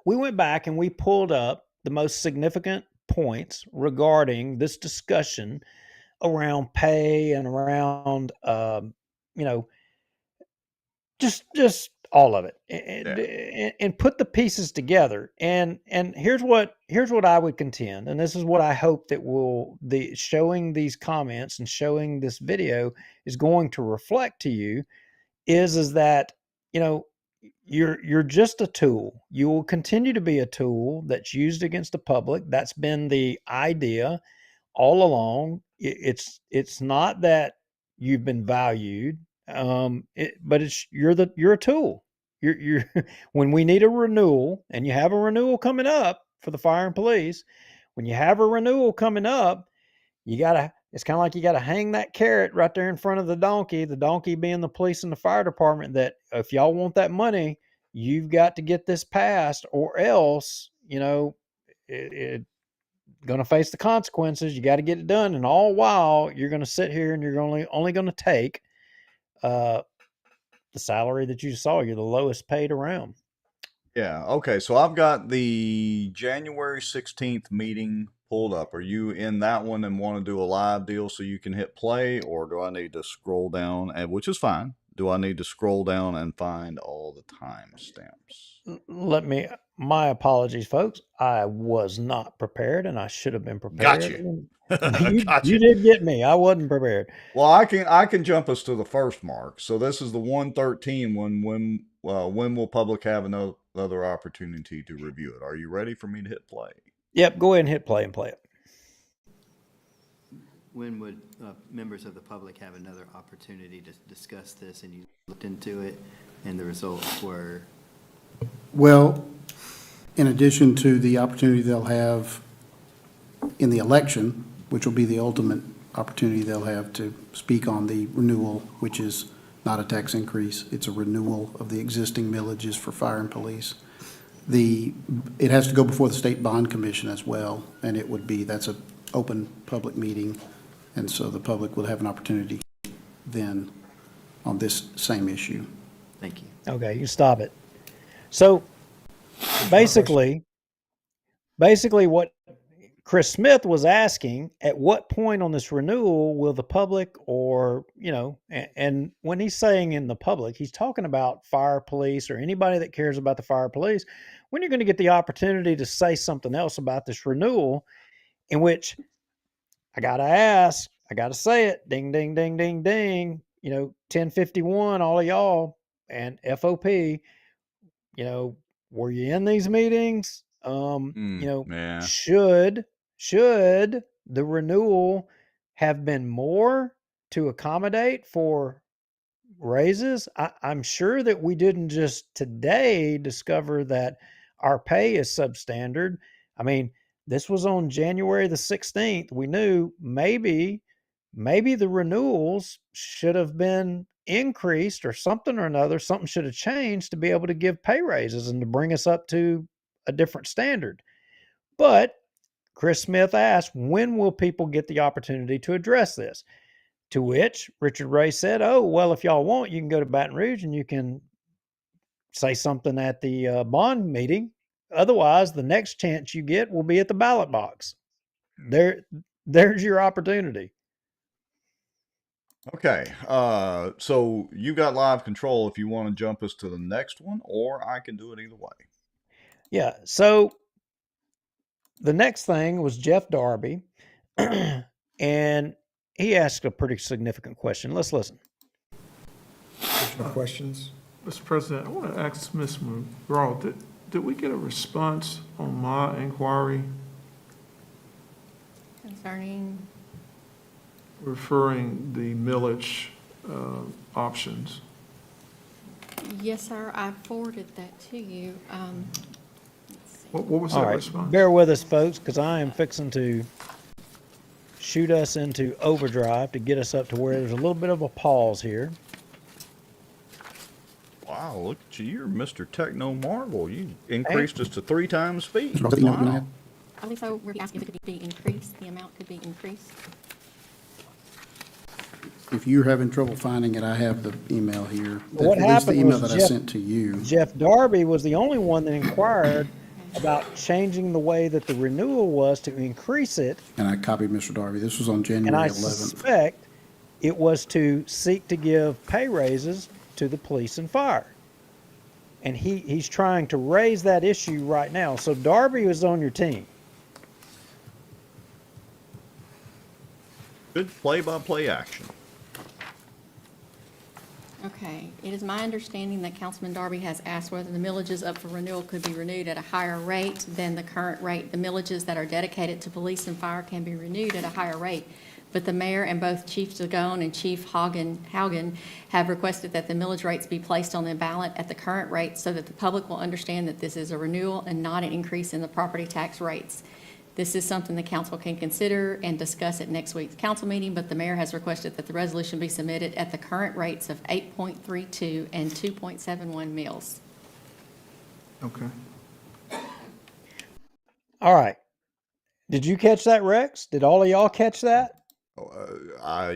We went back and we pulled up the most significant points regarding this discussion around pay and around, you know, just all of it, and put the pieces together. And here's what I would contend, and this is what I hope that showing these comments and showing this video is going to reflect to you is that, you know, you're just a tool. You will continue to be a tool that's used against the public. That's been the idea all along. It's not that you've been valued, but you're a tool. You're when we need a renewal, and you have a renewal coming up for the fire and police. When you have a renewal coming up, it's kind of like you gotta hang that carrot right there in front of the donkey being the police and the fire department, that if y'all want that money, you've got to get this passed, or else, you know, it going to face the consequences. You got to get it done. And all while you're going to sit here and you're only going to take the salary that you saw. You're the lowest paid around. Yeah. Okay. So I've got the January 16th meeting pulled up. Are you in that one and want to do a live deal so you can hit play, or do I need to scroll down, and which is fine. Do I need to scroll down and find all the timestamps? My apologies, folks. I was not prepared, and I should have been prepared. Got you. You did get me. I wasn't prepared. Well, I can jump us to the first mark. So this is the 113. When will public have another opportunity to review it? Are you ready for me to hit play? Yep. Go ahead and hit play and play it. When would members of the public have another opportunity to discuss this, and you looked into it, and the results were? Well, in addition to the opportunity they'll have in the election, which will be the ultimate opportunity they'll have to speak on the renewal, which is not a tax increase, it's a renewal of the existing millages for fire and police. It has to go before the State Bond Commission as well, and that's an open public meeting, and so the public will have an opportunity then on this same issue. Thank you. Okay, you stop it. So basically what Chris Smith was asking, at what point on this renewal will the public, or, and when he's saying in the public, he's talking about fire police or anybody that cares about the fire police, when you're going to get the opportunity to say something else about this renewal, in which I got to ask, I got to say it, ding, ding, ding, ding, ding, 1051, all of y'all, and FOP, were you in these meetings? Yeah. Should the renewal have been more to accommodate for raises? I'm sure that we didn't just today discover that our pay is substandard. I mean, this was on January the 16th. We knew maybe the renewals should have been increased or something or another. Something should have changed to be able to give pay raises and to bring us up to a different standard. But Chris Smith asked, when will people get the opportunity to address this? To which Richard Ray said, oh, well, if y'all want, you can go to Baton Rouge and you can say something at the bond meeting. Otherwise, the next chance you get will be at the ballot box. There's your opportunity. Okay, so you got live control if you want to jump us to the next one, or I can do it either way. Yeah, so the next thing was Jeff Darby, and he asked a pretty significant question. Let's listen. Additional questions? Mr. President, I want to ask Ms. McGraw, did we get a response on my inquiry Concerning? referring the millage options? Yes, sir, I forwarded that to you. What was All that right, response? bear with us, folks, because I am fixing to shoot us into overdrive to get us up to where there's a little bit of a pause here. Wow, look at you. You're Mr. Techno Marvel. You increased us to 3 times speed. Wow. Wow. I believe so. We're asking if it could be increased, the amount could be increased. If you're having trouble finding it, I have the email here. What At least the happened email was that I sent to you. Jeff Darby was the only one that inquired about changing the way that the renewal was to increase it. And I copied Mr. Darby. This was on And January I 11th. suspect it was to seek to give pay raises to the police and fire. And he's trying to raise that issue right now. So Darby was on your team. Good play-by-play action. Okay, it is my understanding that Councilman Darby has asked whether the millages up for renewal could be renewed at a higher rate than the current rate. The millages that are dedicated to police and fire can be renewed at a higher rate. But the mayor and both Chief Zagone and Chief Haugen have requested that the millage rates be placed on the ballot at the current rate so that the public will understand that this is a renewal and not an increase in the property tax rates. This is something the council can consider and discuss at next week's council meeting, but the mayor has requested that the resolution be submitted at the current rates of 8.32 and 2.71 mils. Okay. All right. Did you catch that, Rex? Did all of y'all catch that?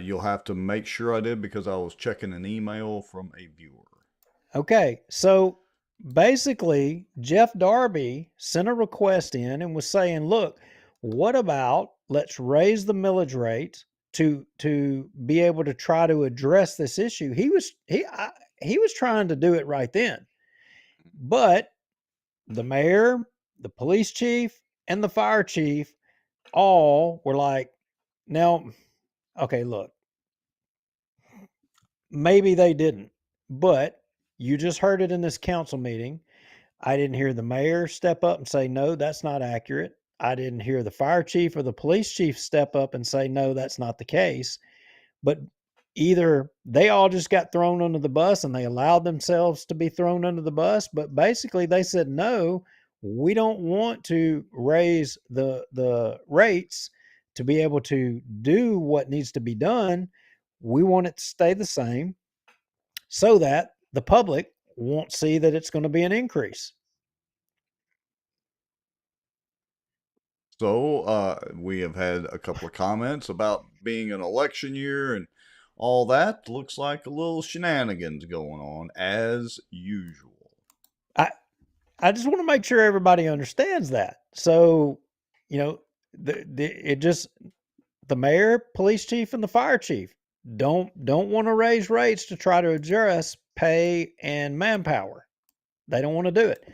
You'll have to make sure I did because I was checking an email from a viewer. Okay, so basically, Jeff Darby sent a request in and was saying, look, what about let's raise the millage rate to be able to try to address this issue. He was trying to do it right then. But the mayor, the police chief, and the fire chief all were like, now, okay, look, maybe they didn't, but you just heard it in this council meeting. I didn't hear the mayor step up and say, no, that's not accurate. I didn't hear the fire chief or the police chief step up and say, no, that's not the case. But either they all just got thrown under the bus and they allowed themselves to be thrown under the bus. But basically they said, no, we don't want to raise the rates to be able to do what needs to be done. We want it to stay the same so that the public won't see that it's going to be an increase. So we have had a couple of comments about being an election year and all that. Looks like a little shenanigans going on as usual. I just want to make sure everybody understands that. So, the mayor, police chief, and the fire chief don't want to raise rates to try to address pay and manpower. They don't want to do it.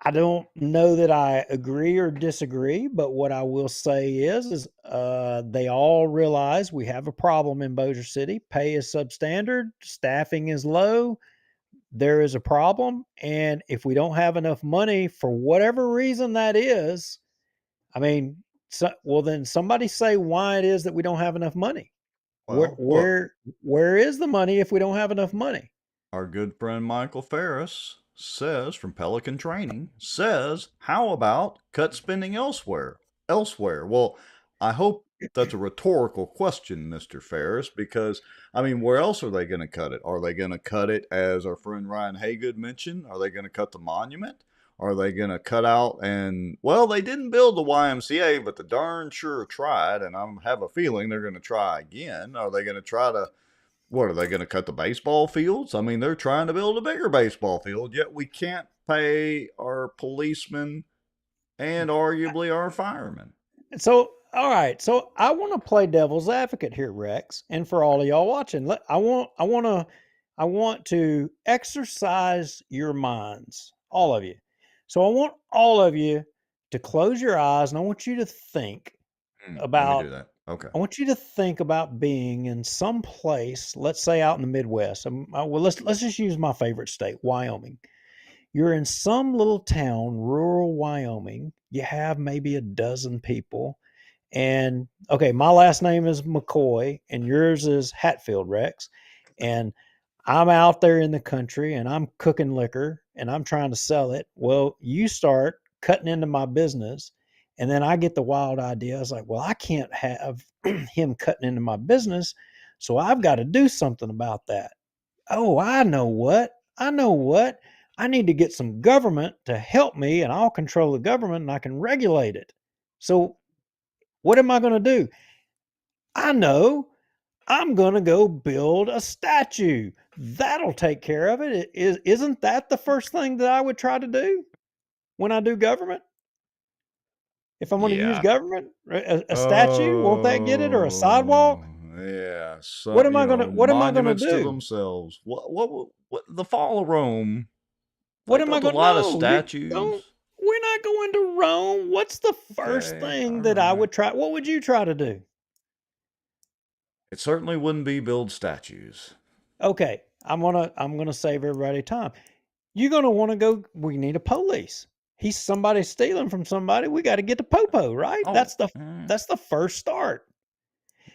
I don't know that I agree or disagree, but what I will say is they all realize we have a problem in Bossier City. Pay is substandard, staffing is low. There is a problem, and if we don't have enough money for whatever reason that is, I mean, well then somebody say why it is that we don't have enough money. Well, look, Where is the money if we don't have enough money? our good friend Michael Ferris says from Pelican Training says, how about cut spending elsewhere? Well, I hope that's a rhetorical question, Mr. Ferris, because I mean, where else are they going to cut it? Are they going to cut it, as our friend Ryan Haygood mentioned? Are they going to cut the monument? Are they going to cut out and, well, they didn't build the YMCA, but the darn sure tried, and I have a feeling they're going to try again. Are they going to try to, what, are they going to cut the baseball fields? I mean, they're trying to build a bigger baseball field, yet we can't pay our policemen and arguably our firemen. So, all right. So I want to play devil's advocate here, Rex, and for all of y'all watching, I want to exercise your minds, all of you. So I want all of you to close your eyes, and I want you to think about. Let me do that. Okay. I want you to think about being in some place, let's say out in the Midwest. Well, let's just use my favorite state, Wyoming. You're in some little town, rural Wyoming. You have maybe a dozen people. And okay, my last name is McCoy and yours is Hatfield, Rex. And I'm out there in the country and I'm cooking liquor and I'm trying to sell it. Well, you start cutting into my business. And then I get the wild idea. I was like, well, I can't have him cutting into my business. So I've got to do something about that. Oh, I know what. I need to get some government to help me and I'll control the government and I can regulate it. So what am I going to do? I know. I'm going to go build a statue. That'll take care of it. Isn't that the first thing that I would try to do when I do government? If I'm going to use government, a statue, won't that get it? Or a sidewalk? Yeah. So, what am I going to do? Monuments to themselves. What the fall of Rome? What am I going to do? A lot of statues. We're not going to Rome. What's the first thing that I would try? What would you try to do? It certainly wouldn't be build statues. Okay, I'm gonna save everybody time. You're gonna want to go. We need a police. He's somebody stealing from somebody. We got to get the popo, right? Oh, that's the first start.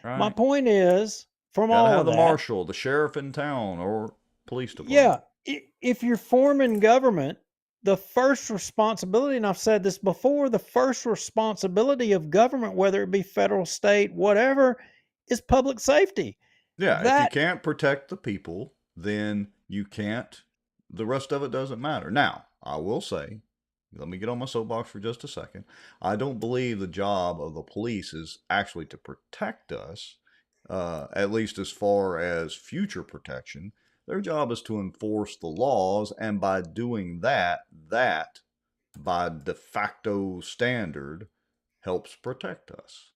Right. My point is, from all have of the that, marshal, the sheriff in town, or police department. Yeah, if you're forming government, the first responsibility, and I've said this before, the first responsibility of government, whether it be federal, state, whatever, is public safety. Yeah, if you can't protect the people, then you can't, the rest of it doesn't matter. Now, I will say, let me get on my soapbox for just a second. I don't believe the job of the police is actually to protect us, at least as far as future protection. Their job is to enforce the laws, and by doing that by de facto standard helps protect us.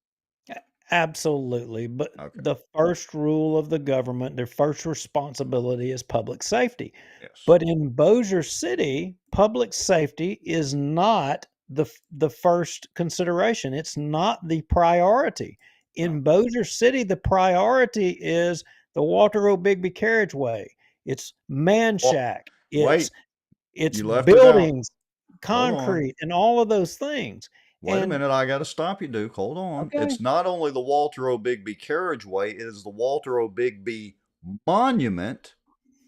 Absolutely. But the first rule of the government, their first responsibility is public safety. Yes. But in Bossier City, public safety is not the first consideration. It's not the priority. In Bossier City, the priority is the Walter O. Bigby carriageway. It's Man Shack. It's buildings, concrete, and all of those things. Wait a minute, I got to stop you, Duke. Hold on. Okay. It's not only the Walter O. Bigby carriageway, it is the Walter O. Bigby monument,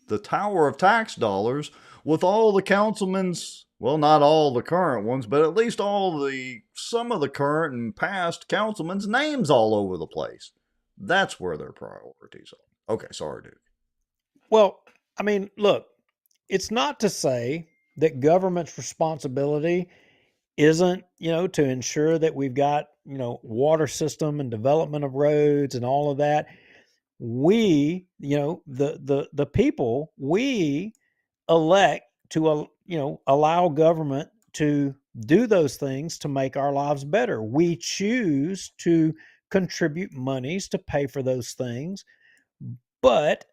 the Tower of Tax Dollars, with all the councilmen's, well, not all the current ones, but at least some of the current and past councilmen's names all over the place. That's where their priorities are. Okay, sorry, Duke. Well, I mean, look, it's not to say that government's responsibility isn't, to ensure that we've got, water system and development of roads and all of that. We, the people, we elect to, allow government to do those things to make our lives better. We choose to contribute monies to pay for those things, but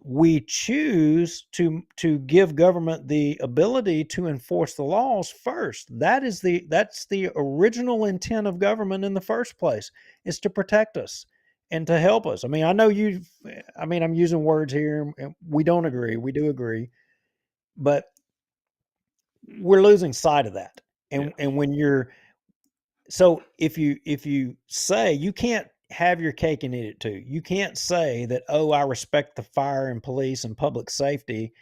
we choose to give government the ability to enforce the laws first. That's the original intent of government in the first place, is to protect us and to help us. I mean, I'm using words here, and we don't agree. We do agree, but we're losing sight of that. And when you're so if you say, you can't have your cake and eat it too. You can't say that, oh, I respect the fire and police and public safety,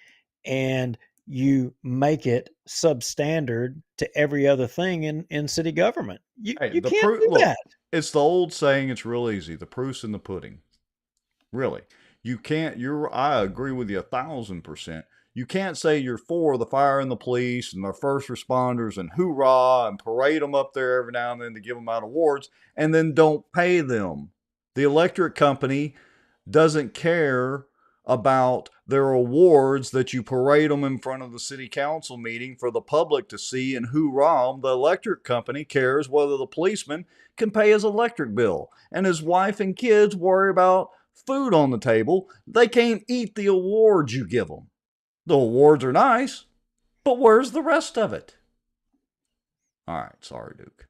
and you make it substandard to every other thing in city government. You can't do that. It's the old saying, it's real easy. The proof's in the pudding. Really. You can't, I agree with you 1,000%. You can't say you're for the fire and the police and the first responders and hoorah and parade them up there every now and then to give them out awards, and then don't pay them. The electric company doesn't care about their awards that you parade them in front of the city council meeting for the public to see and hoorah them. The electric company cares whether the policeman can pay his electric bill, and his wife and kids worry about food on the table. They can't eat the awards you give them. The awards are nice, but where's the rest of it? All right, sorry, Duke.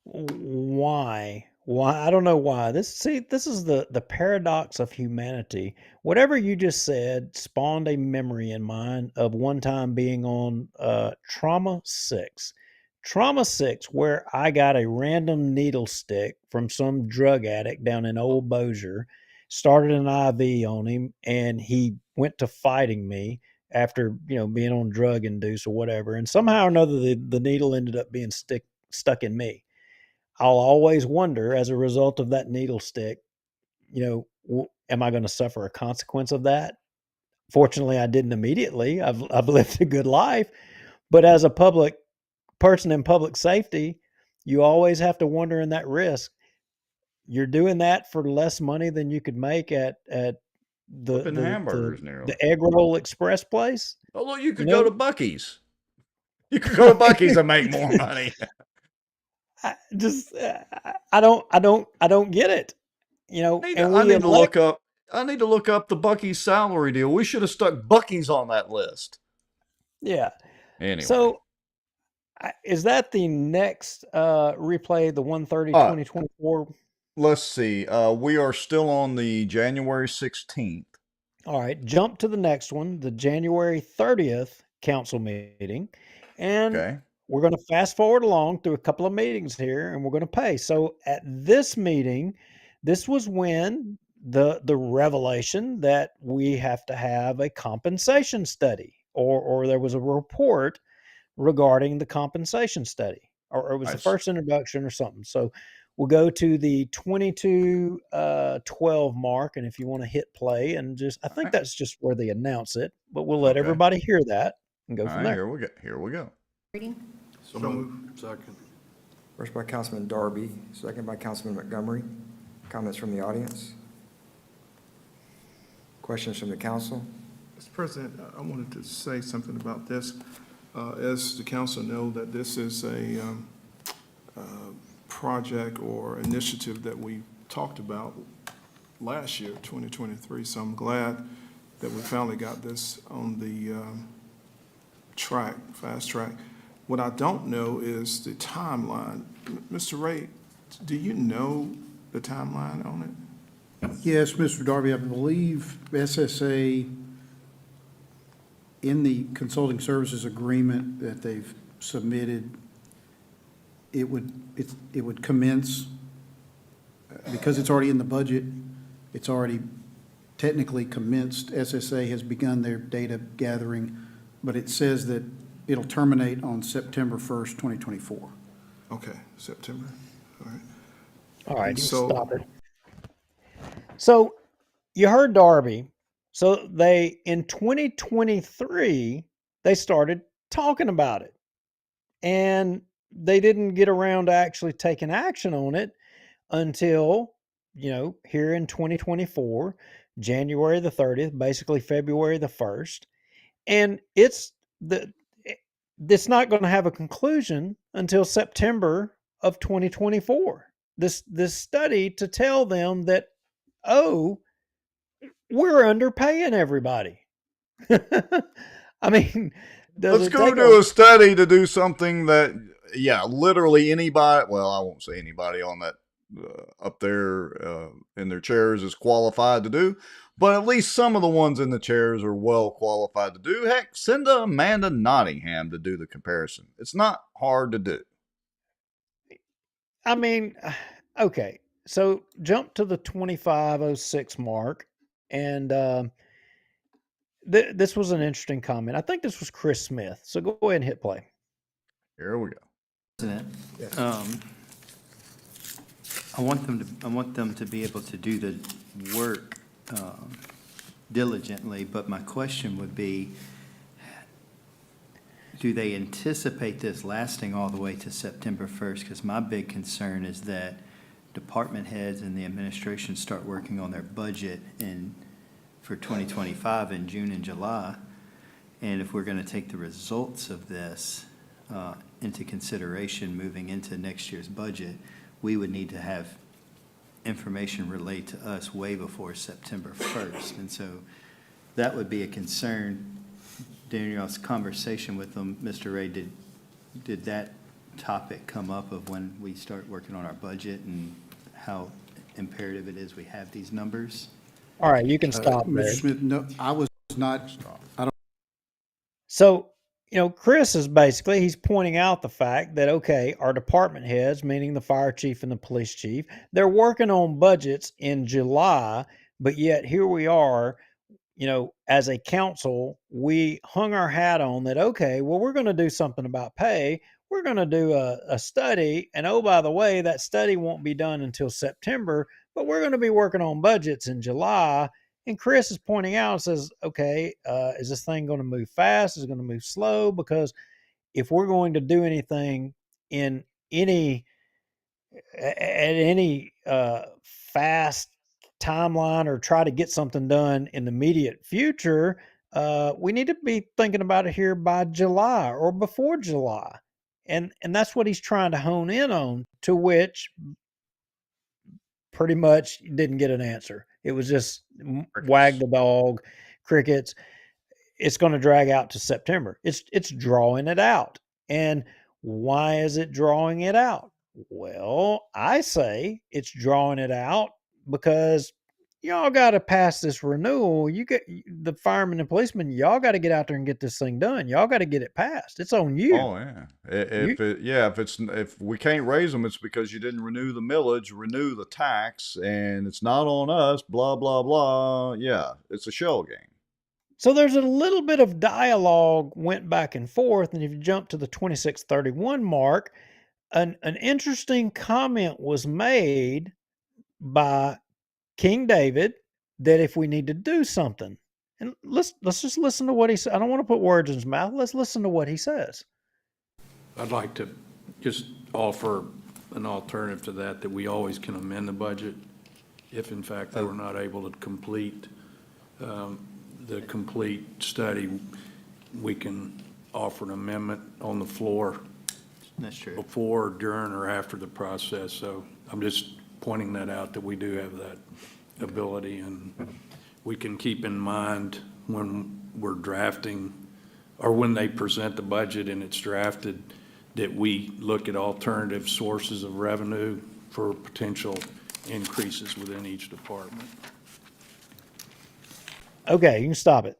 Why? I don't know why. This is the paradox of humanity. Whatever you just said spawned a memory in mine of one time being on Trauma 6. Trauma 6, where I got a random needle stick from some drug addict down in Old Bossier, started an IV on him, and he went to fighting me after, being on drug induce or whatever. And somehow or another, the needle ended up being stuck in me. I'll always wonder, as a result of that needle stick, am I going to suffer a consequence of that? Fortunately, I didn't immediately. I've lived a good life, but as a public person in public safety, you always have to wonder in that risk. You're doing that for less money than you could make at the egg roll express place. Oh, look, you could go to Buc-ee's. You could go to Buc-ee's and make more money. I don't get it. I need to look up the Buc-ee's salary deal. We should have stuck Buc-ee's on that list. Yeah. Anyway. So is that the next replay, the 1/30/2024? Let's see. We are still on the January 16th. All right. Jump to the next one, the January 30th council meeting. And we're going to fast forward along through a couple of meetings here, and we're going to pay. So at this meeting, this was when the revelation that we have to have a compensation study, or there was a report regarding the compensation study, or it was the first introduction or something. So we'll go to the 22:12 mark, and if you want to hit play, and I think that's just where they announce it, but we'll let everybody hear that and go from there. Here we go. Reading. So moved. Second. First by Councilman Darby, second by Councilman Montgomery. Comments from the audience? Questions from the council? Mr. President, I wanted to say something about this. As the council know, that this is a project or initiative that we talked about last year, 2023. So I'm glad that we finally got this on the fast track. What I don't know is the timeline. Mr. Ray, do you know the timeline on it? Yes, Mr. Darby, I believe SSA, in the consulting services agreement that they've submitted, it would commence, because it's already in the budget, it's already technically commenced. SSA has begun their data gathering, but it says that it'll terminate on September 1st, 2024. Okay, September. All right. All right, stop it. So you heard Darby. So in 2023, they started talking about it, and they didn't get around to actually taking action on it until, here in 2024, January the 30th, basically February the 1st. And it's not going to have a conclusion until September of 2024. This study to tell them that, oh, we're underpaying everybody. I mean, does Let's it go take do a study to do something that, yeah, literally anybody, well, I won't say anybody on that up there in their chairs is qualified to do, but at least some of the ones in the chairs are well qualified to do. Heck, send Amanda Nottingham to do the comparison. It's not hard to do. I mean, okay. So jump to the 2506 mark, and this was an interesting comment. I think this was Chris Smith. So go ahead and hit play. Here we go. President, I want them to be able to do the work diligently, but my question would be, do they anticipate this lasting all the way to September 1st? Because my big concern is that department heads and the administration start working on their budget for 2025 in June and July. And if we're going to take the results of this into consideration moving into next year's budget, we would need to have information relayed to us way before September 1st. And so that would be a concern. During your conversation with them, Mr. Ray, did that topic come up of when we start working on our budget and how imperative it is we have these numbers? All right, you can stop there. Mr. Smith, no, I was not, I don't. So, Chris is basically, he's pointing out the fact that, okay, our department heads, meaning the fire chief and the police chief, they're working on budgets in July, but yet here we are, as a council, we hung our hat on that, okay, well, we're going to do something about pay. We're going to do a study. And oh, by the way, that study won't be done until September, but we're going to be working on budgets in July. And Chris is pointing out, says, okay, is this thing going to move fast? Is it going to move slow? Because if we're going to do anything in any fast timeline or try to get something done in the immediate future, we need to be thinking about it here by July or before July. And that's what he's trying to hone in on, to which pretty much didn't get an answer. It was just wag the dog, crickets. It's going to drag out to September. It's drawing it out. And why is it drawing it out? Well, I say it's drawing it out because y'all got to pass this renewal. You get the firemen and policemen. Y'all got to get out there and get this thing done. Y'all got to get it passed. It's on you. Oh yeah. If we can't raise them, it's because you didn't renew the millage, renew the tax, and it's not on us. Blah blah blah. Yeah, it's a shell game. So there's a little bit of dialogue went back and forth, and if you jump to the 2631 mark, an interesting comment was made by King David that if we need to do something, and let's just listen to what he said. I don't want to put words in his mouth. Let's listen to what he says. I'd like to just offer an alternative to that we always can amend the budget if in fact they were not able to complete the complete study. We can offer an amendment on the floor. That's true. Before, during, or after the process. So I'm just pointing that out, that we do have that ability, and we can keep in mind when we're drafting, or when they present the budget and it's drafted, that we look at alternative sources of revenue for potential increases within each department. Okay, you can stop it.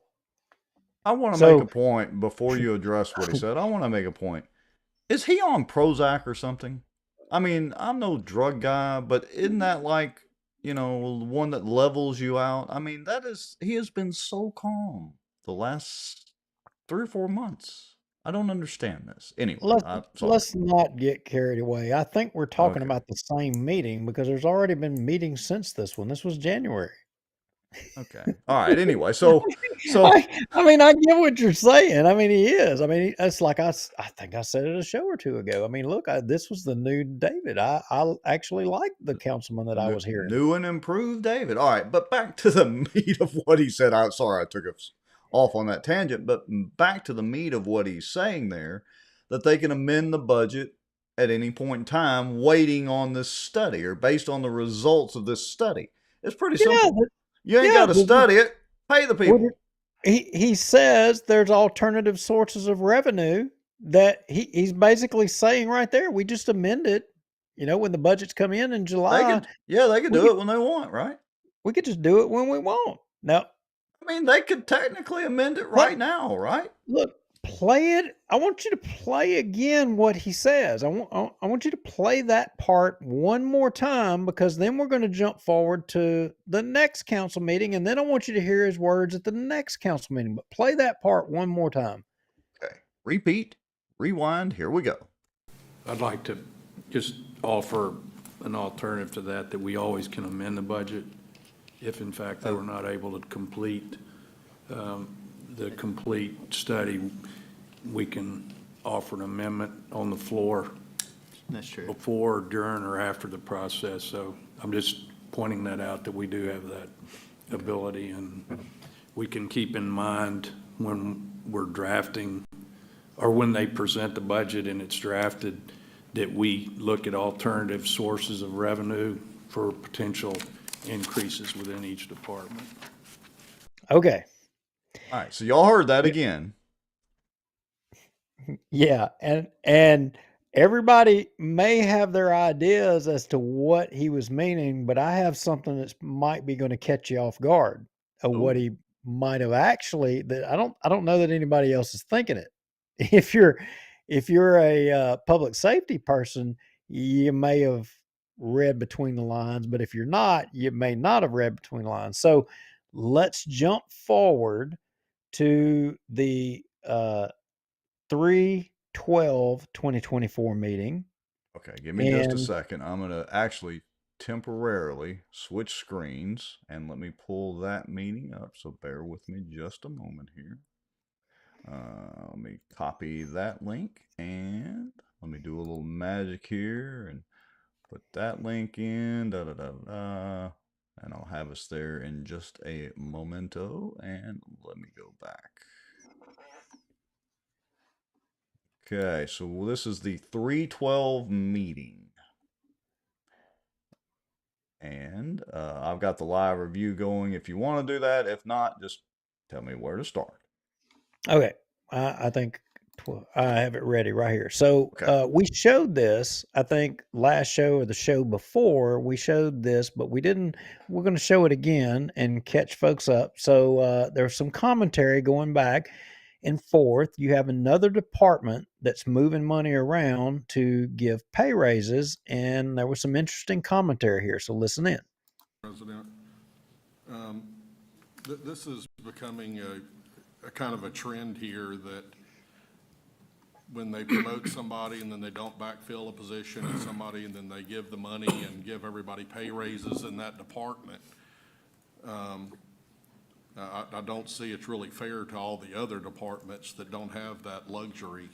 I want to make a point before you address what he said. I want to make a point. Is he on Prozac or something? I mean, I'm no drug guy, but isn't that like, one that levels you out? I mean, he has been so calm the last 3 or 4 months. I don't understand this. Anyway, let's not get carried away. I think we're talking about the same meeting because there's already been meetings since this one. This was January. Okay. All right. Anyway, so I mean, I get what you're saying. I mean, he is. I mean, it's like I think I said it a show or two ago. I mean, look, this was the new David. I actually liked the councilman that I was hearing. New and improved David. All right, but back to the meat of what he said. I'm sorry I took us off on that tangent, but back to the meat of what he's saying there, that they can amend the budget at any point in time, waiting on this study or based on the results of this study. It's pretty simple. You ain't got to study it. Pay the people. He says there's alternative sources of revenue that he's basically saying right there. We just amend it, when the budgets come in July. They could do it when they want, right? We could just do it when we want. Now, I mean, they could technically amend it right now, right? Look, play it. I want you to play again what he says. I want you to play that part one more time, because then we're going to jump forward to the next council meeting, and then I want you to hear his words at the next council meeting. But play that part one more time. Okay. Repeat, rewind. Here we go. I'd like to just offer an alternative to that we always can amend the budget if in fact they were not able to complete the complete study. We can offer an amendment on the floor. That's true. Before, during, or after the process. So I'm just pointing that out, that we do have that ability, and we can keep in mind when we're drafting, or when they present the budget and it's drafted, that we look at alternative sources of revenue for potential increases within each department. Okay. All right. So y'all heard that again. Yeah. And everybody may have their ideas as to what he was meaning, but I have something that might be going to catch you off guard of what he might have actually, that I don't know that anybody else is thinking it. If you're a public safety person, you may have read between the lines, but if you're not, you may not have read between the lines. So let's jump forward to the 3/12/2024 meeting. Okay, give me just a second. I'm going to actually temporarily switch screens, and let me pull that meeting up. So bear with me just a moment here. Let me copy that link, and let me do a little magic here and put that link in, and I'll have us there in just a momento. And let me go back. Okay, so this is the 3/12 meeting. And I've got the live review going if you want to do that. If not, just tell me where to start. Okay. I think I have it ready right here. So we showed this, I think, last show or the show before. We showed this, but we didn't. We're going to show it again and catch folks up. So there's some commentary going back and forth. You have another department that's moving money around to give pay raises, and there was some interesting commentary here. So listen in. President, this is becoming a kind of a trend here, that when they promote somebody and then they don't backfill a position in somebody, and then they give the money and give everybody pay raises in that department. I don't see it's really fair to all the other departments that don't have that luxury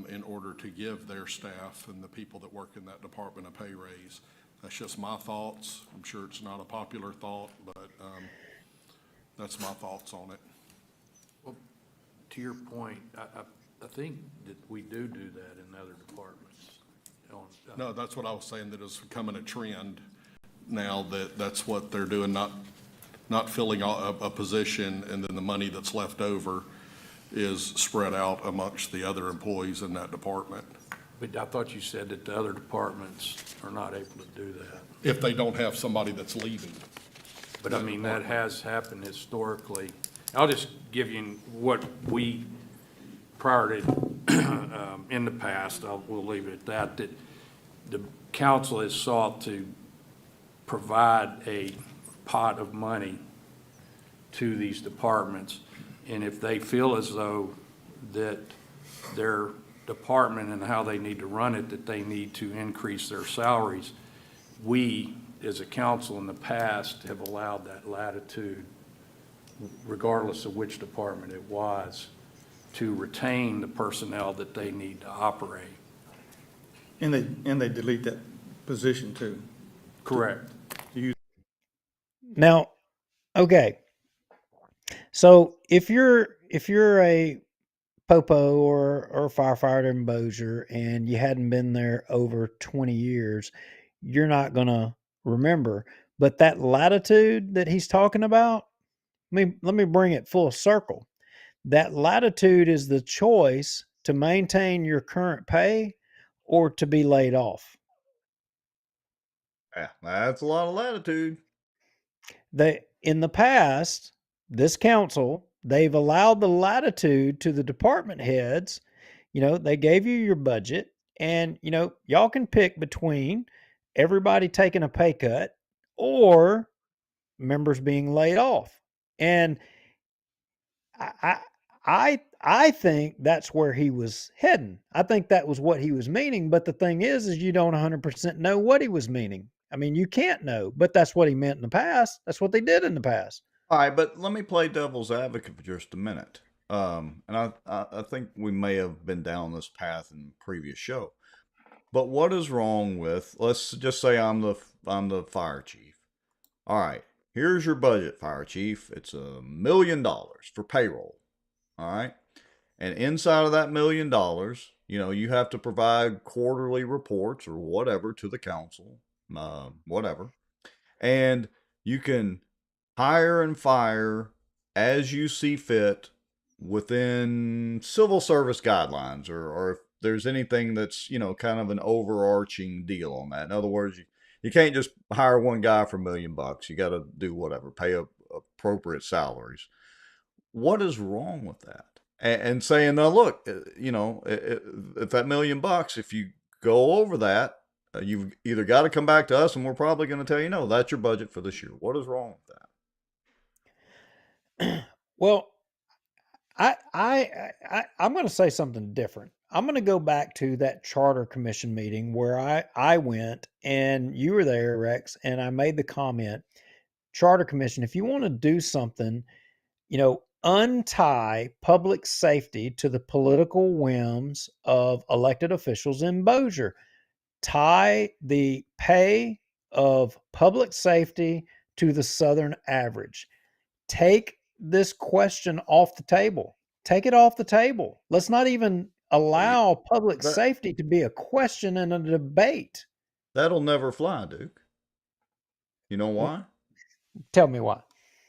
in order to give their staff and the people that work in that department a pay raise. That's just my thoughts. I'm sure it's not a popular thought, but that's my thoughts on it. Well, to your point, I think that we do that in other departments. No, that's what I was saying, that it's becoming a trend now, that's what they're doing, not filling a position, and then the money that's left over is spread out amongst the other employees in that department. But I thought you said that the other departments are not able to do that. If they don't have somebody that's leaving. But I mean, that has happened historically. I'll just give you what we, prior to, in the past, we'll leave it at that the council has sought to provide a pot of money to these departments. And if they feel as though that their department and how they need to run it, that they need to increase their salaries, we, as a council in the past, have allowed that latitude, regardless of which department it was, to retain the personnel that they need to operate. And they delete that position too. Correct. Now, okay. So if you're a popo or firefighter in Bossier and you hadn't been there over 20 years, you're not gonna remember. But that latitude that he's talking about, let me bring it full circle. That latitude is the choice to maintain your current pay or to be laid off. Yeah, that's a lot of latitude. In the past, this council, they've allowed the latitude to the department heads. They gave you your budget, and y'all can pick between everybody taking a pay cut or members being laid off. And I I I think that's where he was heading. I think that was what he was meaning. But the thing is you don't 100% know what he was meaning. I mean, you can't know, but that's what he meant in the past. That's what they did in the past. All right, but let me play devil's advocate for just a minute. And I think we may have been down this path in previous show. But what is wrong with, let's just say I'm the fire chief. All right, here's your budget, fire chief. It's $1 million for payroll. All right. And inside of that $1 million, you have to provide quarterly reports or whatever to the council, whatever. And you can hire and fire as you see fit within civil service guidelines, or if there's anything that's, kind of an overarching deal on that. In other words, you can't just hire one guy for $1 million. You got to do whatever, pay appropriate salaries. What is wrong with that? And saying, now look, if that $1 million, if you go over that, you've either got to come back to us, and we're probably going to tell you, no, that's your budget for this year. What is wrong with that? Well, I'm going to say something different. I'm going to go back to that charter commission meeting where I went and you were there, Rex, and I made the comment, charter commission, if you want to do something, untie public safety to the political whims of elected officials in Bossier. Tie the pay of public safety to the Southern average. Take this question off the table. Take it off the table. Let's not even allow public safety to be a question in a debate. That'll never fly, Duke. You know why? Tell me why.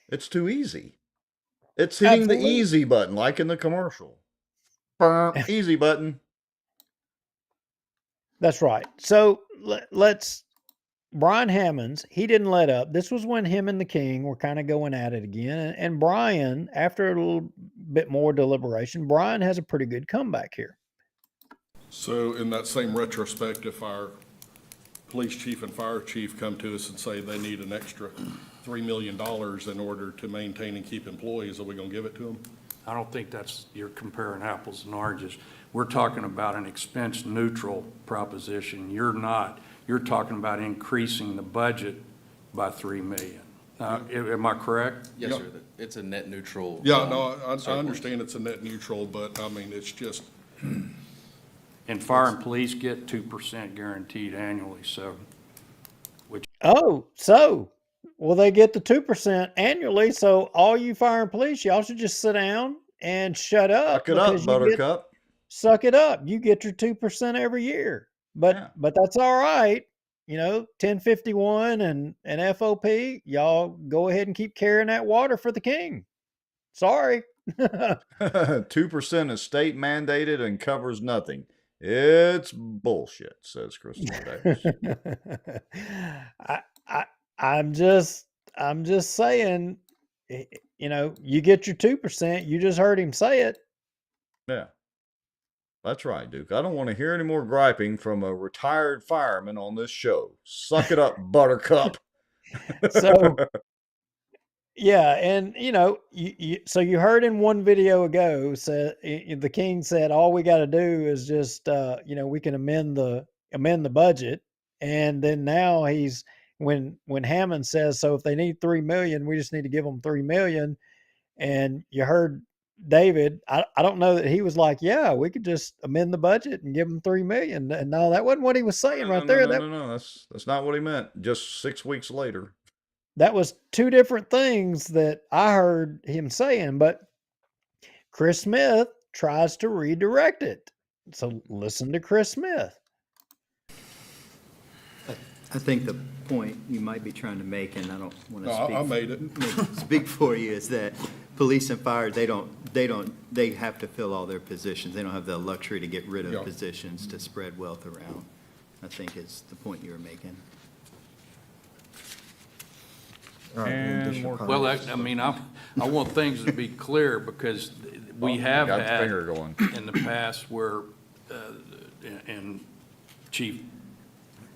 It's too easy. It's hitting the easy button, like in the commercial. Easy button. That's right. So let's, Brian Hammonds, he didn't let up. This was when him and the King were kind of going at it again. And Brian, after a little bit more deliberation, Brian has a pretty good comeback here. So in that same retrospect, if our police chief and fire chief come to us and say they need an extra $3 million in order to maintain and keep employees, are we going to give it to them? I don't think you're comparing apples and oranges. We're talking about an expense neutral proposition. You're not. You're talking about increasing the budget by $3 million. Am I correct? Yes, sir. It's a net neutral. Yeah, no, I understand it's a net neutral, but I mean, it's just. And fire and police get 2% guaranteed annually, so. Well, they get the 2% annually. So all you fire and police, y'all should just sit down and shut up. Suck it up, Buttercup. Suck it up. You get your 2% every year. But that's all right. 1051 and FOP, y'all go ahead and keep carrying that water for the King. Sorry. 2% is state mandated and covers nothing. It's bullshit, says Christopher Davis. I'm just saying, you get your 2%. You just heard him say it. Yeah. That's right, Duke. I don't want to hear any more griping from a retired fireman on this show. Suck it up, Buttercup. So, yeah, and so you heard in one video ago, the King said all we got to do is just we can amend the budget, and then now when Hammond says, so if they need $3 million, we just need to give them $3 million, and you heard David, I don't know that he was like, yeah, we could just amend the budget and give them $3 million. And no, that wasn't what he was saying there. No, that's not what he meant. Just 6 weeks later. that was two different things that I heard him saying, but Chris Smith tries to redirect it. So listen to Chris Smith. I think the point you might be trying to make, and I don't want to No, speak. I made it. Speak for you, is that police and fire, they have to fill all their positions. They don't have the luxury to get rid of Yeah. positions to spread wealth around, I think is the point you were making. All right, any additional Well, comments? I mean, I want things to be clear because we have got the had finger going. in the past where, and Chief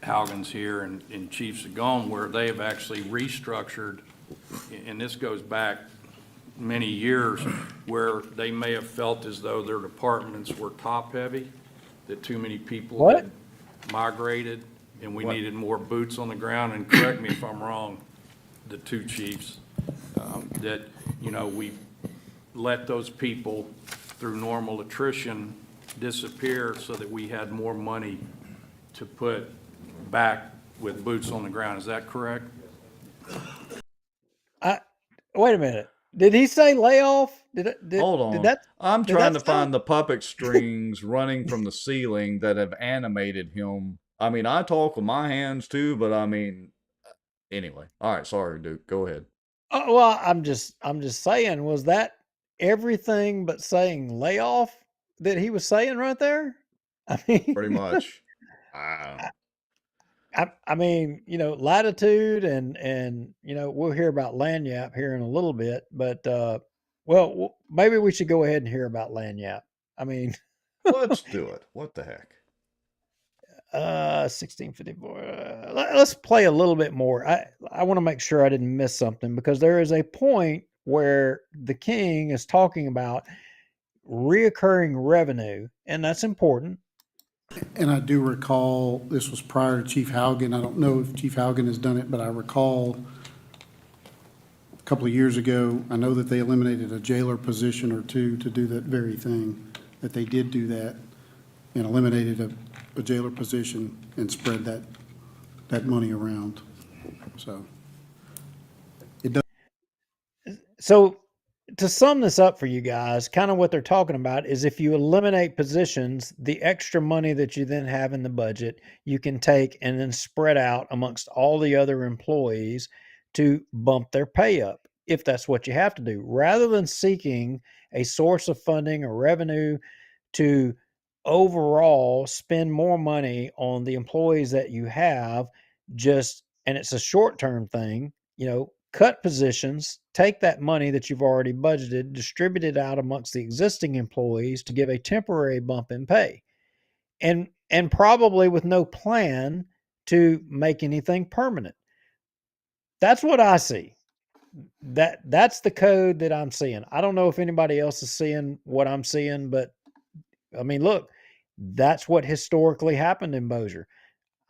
Haugen's here and Chief Sagon, where they have actually restructured, and this goes back many years, where they may have felt as though their departments were top-heavy, that too many people had migrated, and we needed more boots on the ground, and correct me if I'm wrong, the two chiefs, that, you know, we let those people, through normal attrition, disappear so that we had more money to put back with boots on the ground. Is that correct? Wait a minute. Did he say layoff? Hold on. Did that, I'm did trying that to find the puppet strings running from the ceiling that have animated him. I mean, I talk with my hands too, but I mean, anyway. All right, sorry, Duke. Go ahead. Well, I'm just saying, was that everything but saying layoff that he was saying right there? I mean, Pretty much. I mean, you know, latitude and you know, we'll hear about Lanyap here in a little bit, but well, maybe we should go ahead and hear about Lanyap. I mean, let's do it. What the heck? 1654. Let's play a little bit more. I want to make sure I didn't miss something, because there is a point where the king is talking about reoccurring revenue, and that's important. And I do recall, this was prior to Chief Haugen. I don't know if Chief Haugen has done it, but I recall a couple of years ago, I know that they eliminated a jailer position or two to do that very thing, that they did do that and eliminated a jailer position and spread that money around. So it does. So to sum this up for you guys, kind of what they're talking about is if you eliminate positions, the extra money that you then have in the budget, you can take and then spread out amongst all the other employees to bump their pay up, if that's what you have to do, rather than seeking a source of funding or revenue to overall spend more money on the employees that you have. And it's a short-term thing, you know, cut positions, take that money that you've already budgeted, distribute it out amongst the existing employees to give a temporary bump in pay, and probably with no plan to make anything permanent. That's what I see. That's the code that I'm seeing. I don't know if anybody else is seeing what I'm seeing, but I mean, look, that's what historically happened in Bossier.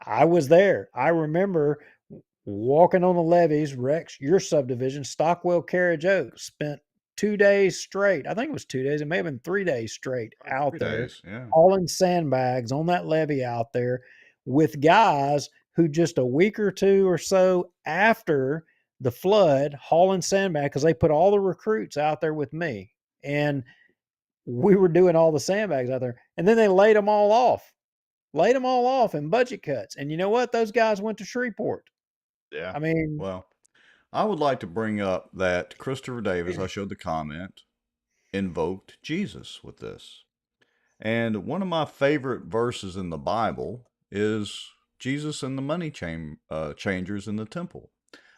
I was there. I remember walking on the levees. Rex, your subdivision, Stockwell Carriage Oak, spent 2 days straight. I think it was 2 days. It may have been 3 days straight out 3 there, days, yeah. hauling sandbags on that levee out there with guys who just a week or two or so after the flood hauling sandbags, because they put all the recruits out there with me. And we were doing all the sandbags out there. And then they laid them all off in budget cuts. And you know what? Those guys went to Shreveport. Yeah. I mean, well, I would like to bring up that Christopher Davis, I showed the comment, invoked Jesus with this. And one of my favorite verses in the Bible is Jesus and the money changers in the temple.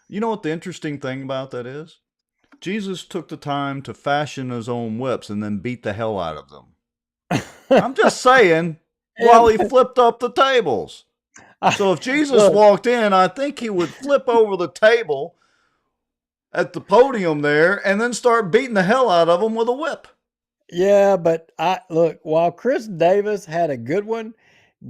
You know what the interesting thing about that is? Jesus took the time to fashion his own whips and then beat the hell out of them. I'm just saying, while he flipped up the tables. So if Jesus walked in, I think he would flip over the table at the podium there and then start beating the hell out of them with a whip. Yeah, but look, while Chris Davis had a good one,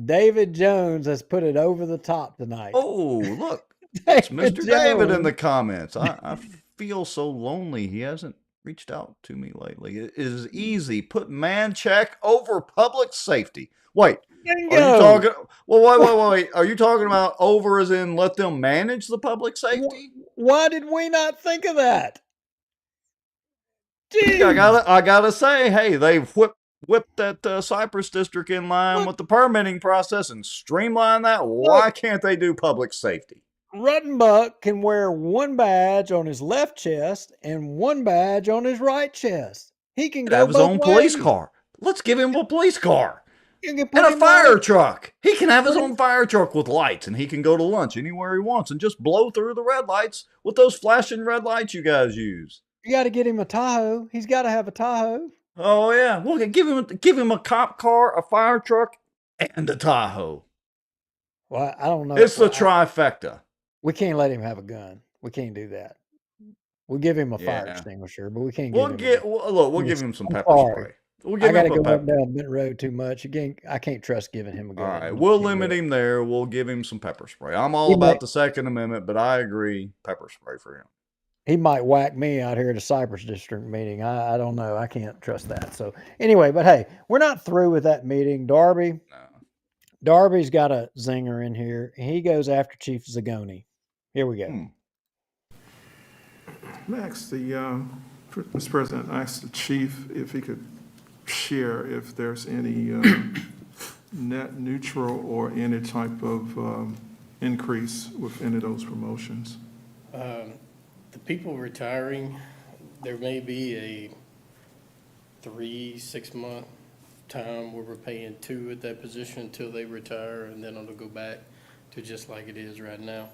David Jones has put it over the top tonight. Oh, look, it's Mr. David in the comments. I feel so lonely. He hasn't reached out to me lately. It is easy. Put man check over public safety. Wait, are you talking? Well, wait. Are you talking about over as in let them manage the public safety? Why did we not think of that? Jeez. I gotta say, hey, they've whipped that Cypress district in line with the permitting process and streamlined that. Why can't they do public safety? Ruttenbuck can wear one badge on his left chest and one badge on his right chest. He can go Have his both own ways. police car. Let's give him a police car. You can And put a him fire on truck. He can have his own fire truck with lights, and he can go to lunch anywhere he wants and just blow through the red lights with those flashing red lights you guys use. You got to get him a Tahoe. He's got to have a Tahoe. Oh yeah, well, give him a cop car, a fire truck, and a Tahoe. Well, I don't know. It's the trifecta. We can't let him have a gun. We can't do that. We'll give him a fire extinguisher, but we can't give him. We'll give him some pepper spray. We'll give I got to him go up down Bent Road too much. Again, I can't trust giving him a gun. All right, we'll limit him there. We'll give him some pepper spray. I'm all about the Second Amendment, but I agree, pepper spray for him. He might whack me out here at a Cypress district meeting. I don't know. I can't trust that. So anyway, but hey, we're not through with that meeting. Darby's got a zinger in here. He goes after Chief Zagoni. Here we go. Max, Mr. President, I asked the chief if he could share if there's any net neutral or any type of increase with any of those promotions. The people retiring, there may be a 3-6 month time where we're paying 2 at that position until they retire, and then it'll go back to just like it is right now.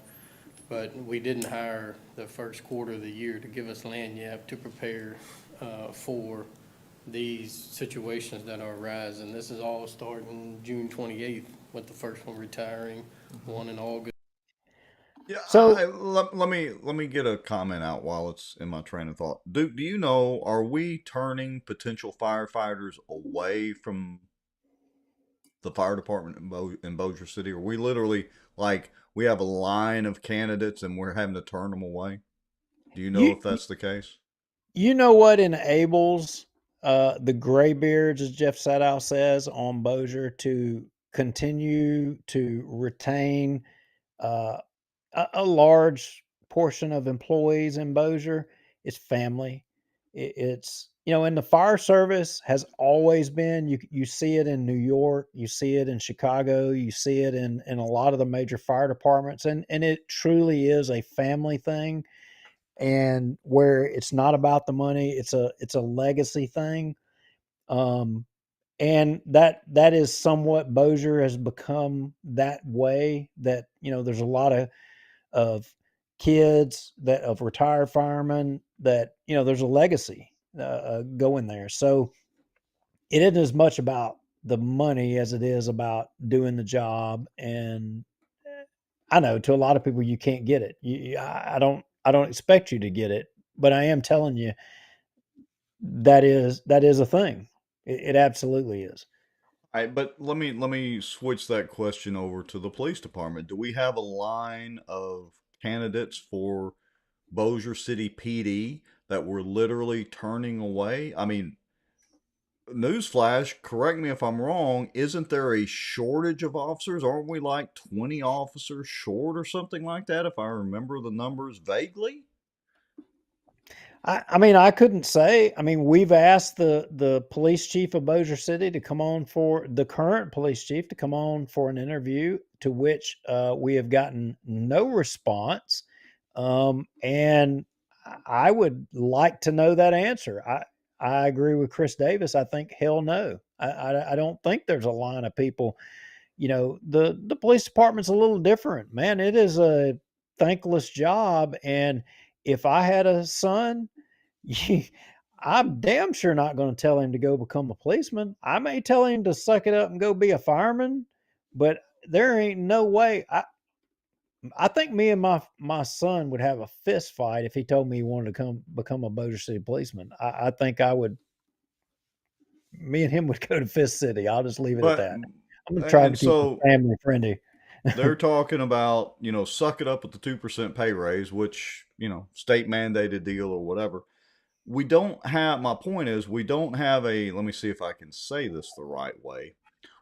But we didn't hire the first quarter of the year to give us lanyap to prepare for these situations that are arising. This is all starting June 28th with the first one retiring, one in August. Yeah. So let me get a comment out while it's in my train of thought. Do you know, are we turning potential firefighters away from the fire department in Bossier City? Are we literally we have a line of candidates and we're having to turn them away? Do you know if that's the case? You know what enables the graybeards, as Jeff Sadow says, on Bossier to continue to retain a large portion of employees in Bossier? It's family. It's, and the fire service has always been, you see it in New York, you see it in Chicago, you see it in a lot of the major fire departments, and it truly is a family thing, and where it's not about the money, it's a legacy thing. And that is somewhat, Bossier has become that way, that, there's a lot of kids of retired firemen that, there's a legacy going there. So it isn't as much about the money as it is about doing the job. And I know to a lot of people, you can't get it. I don't expect you to get it, but I am telling you that is a thing. It absolutely is. All right, but let me switch that question over to the police department. Do we have a line of candidates for Bossier City PD that we're literally turning away? I mean, newsflash, correct me if I'm wrong, isn't there a shortage of officers? Aren't we like 20 officers short or something like that, if I remember the numbers vaguely? I mean, I couldn't say. I mean, we've asked the police chief of Bossier City to come on, for the current police chief to come on for an interview, to which we have gotten no response. And I would like to know that answer. I agree with Chris Davis. I think hell no. I don't think there's a line of people. The police department's a little different, man. It is a thankless job, and if I had a son, I'm damn sure not going to tell him to go become a policeman. I may tell him to suck it up and go be a fireman, but there ain't no way. I think me and my son would have a fist fight if he told me he wanted to become a Bossier City policeman. I think me and him would go to Fist City. I'll just leave it at that. I'm going to try to keep it family friendly. They're talking about, suck it up with the 2% pay raise, which, state mandated deal or whatever. My point is, we don't have let me see if I can say this the right way.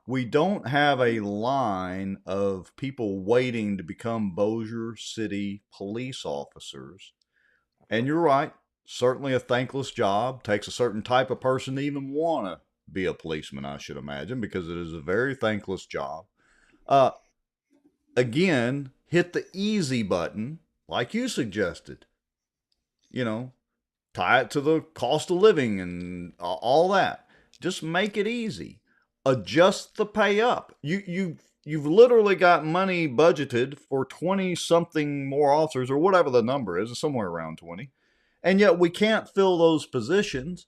we don't have a line of people waiting to become Bossier City police officers. And you're right, certainly a thankless job. Takes a certain type of person to even want to be a policeman, I should imagine, because it is a very thankless job. Again, hit the easy button, like you suggested. You know, tie it to the cost of living and all that. Just make it easy. Adjust the pay up. You've literally got money budgeted for 20 something more officers or whatever the number is, somewhere around 20. And yet we can't fill those positions.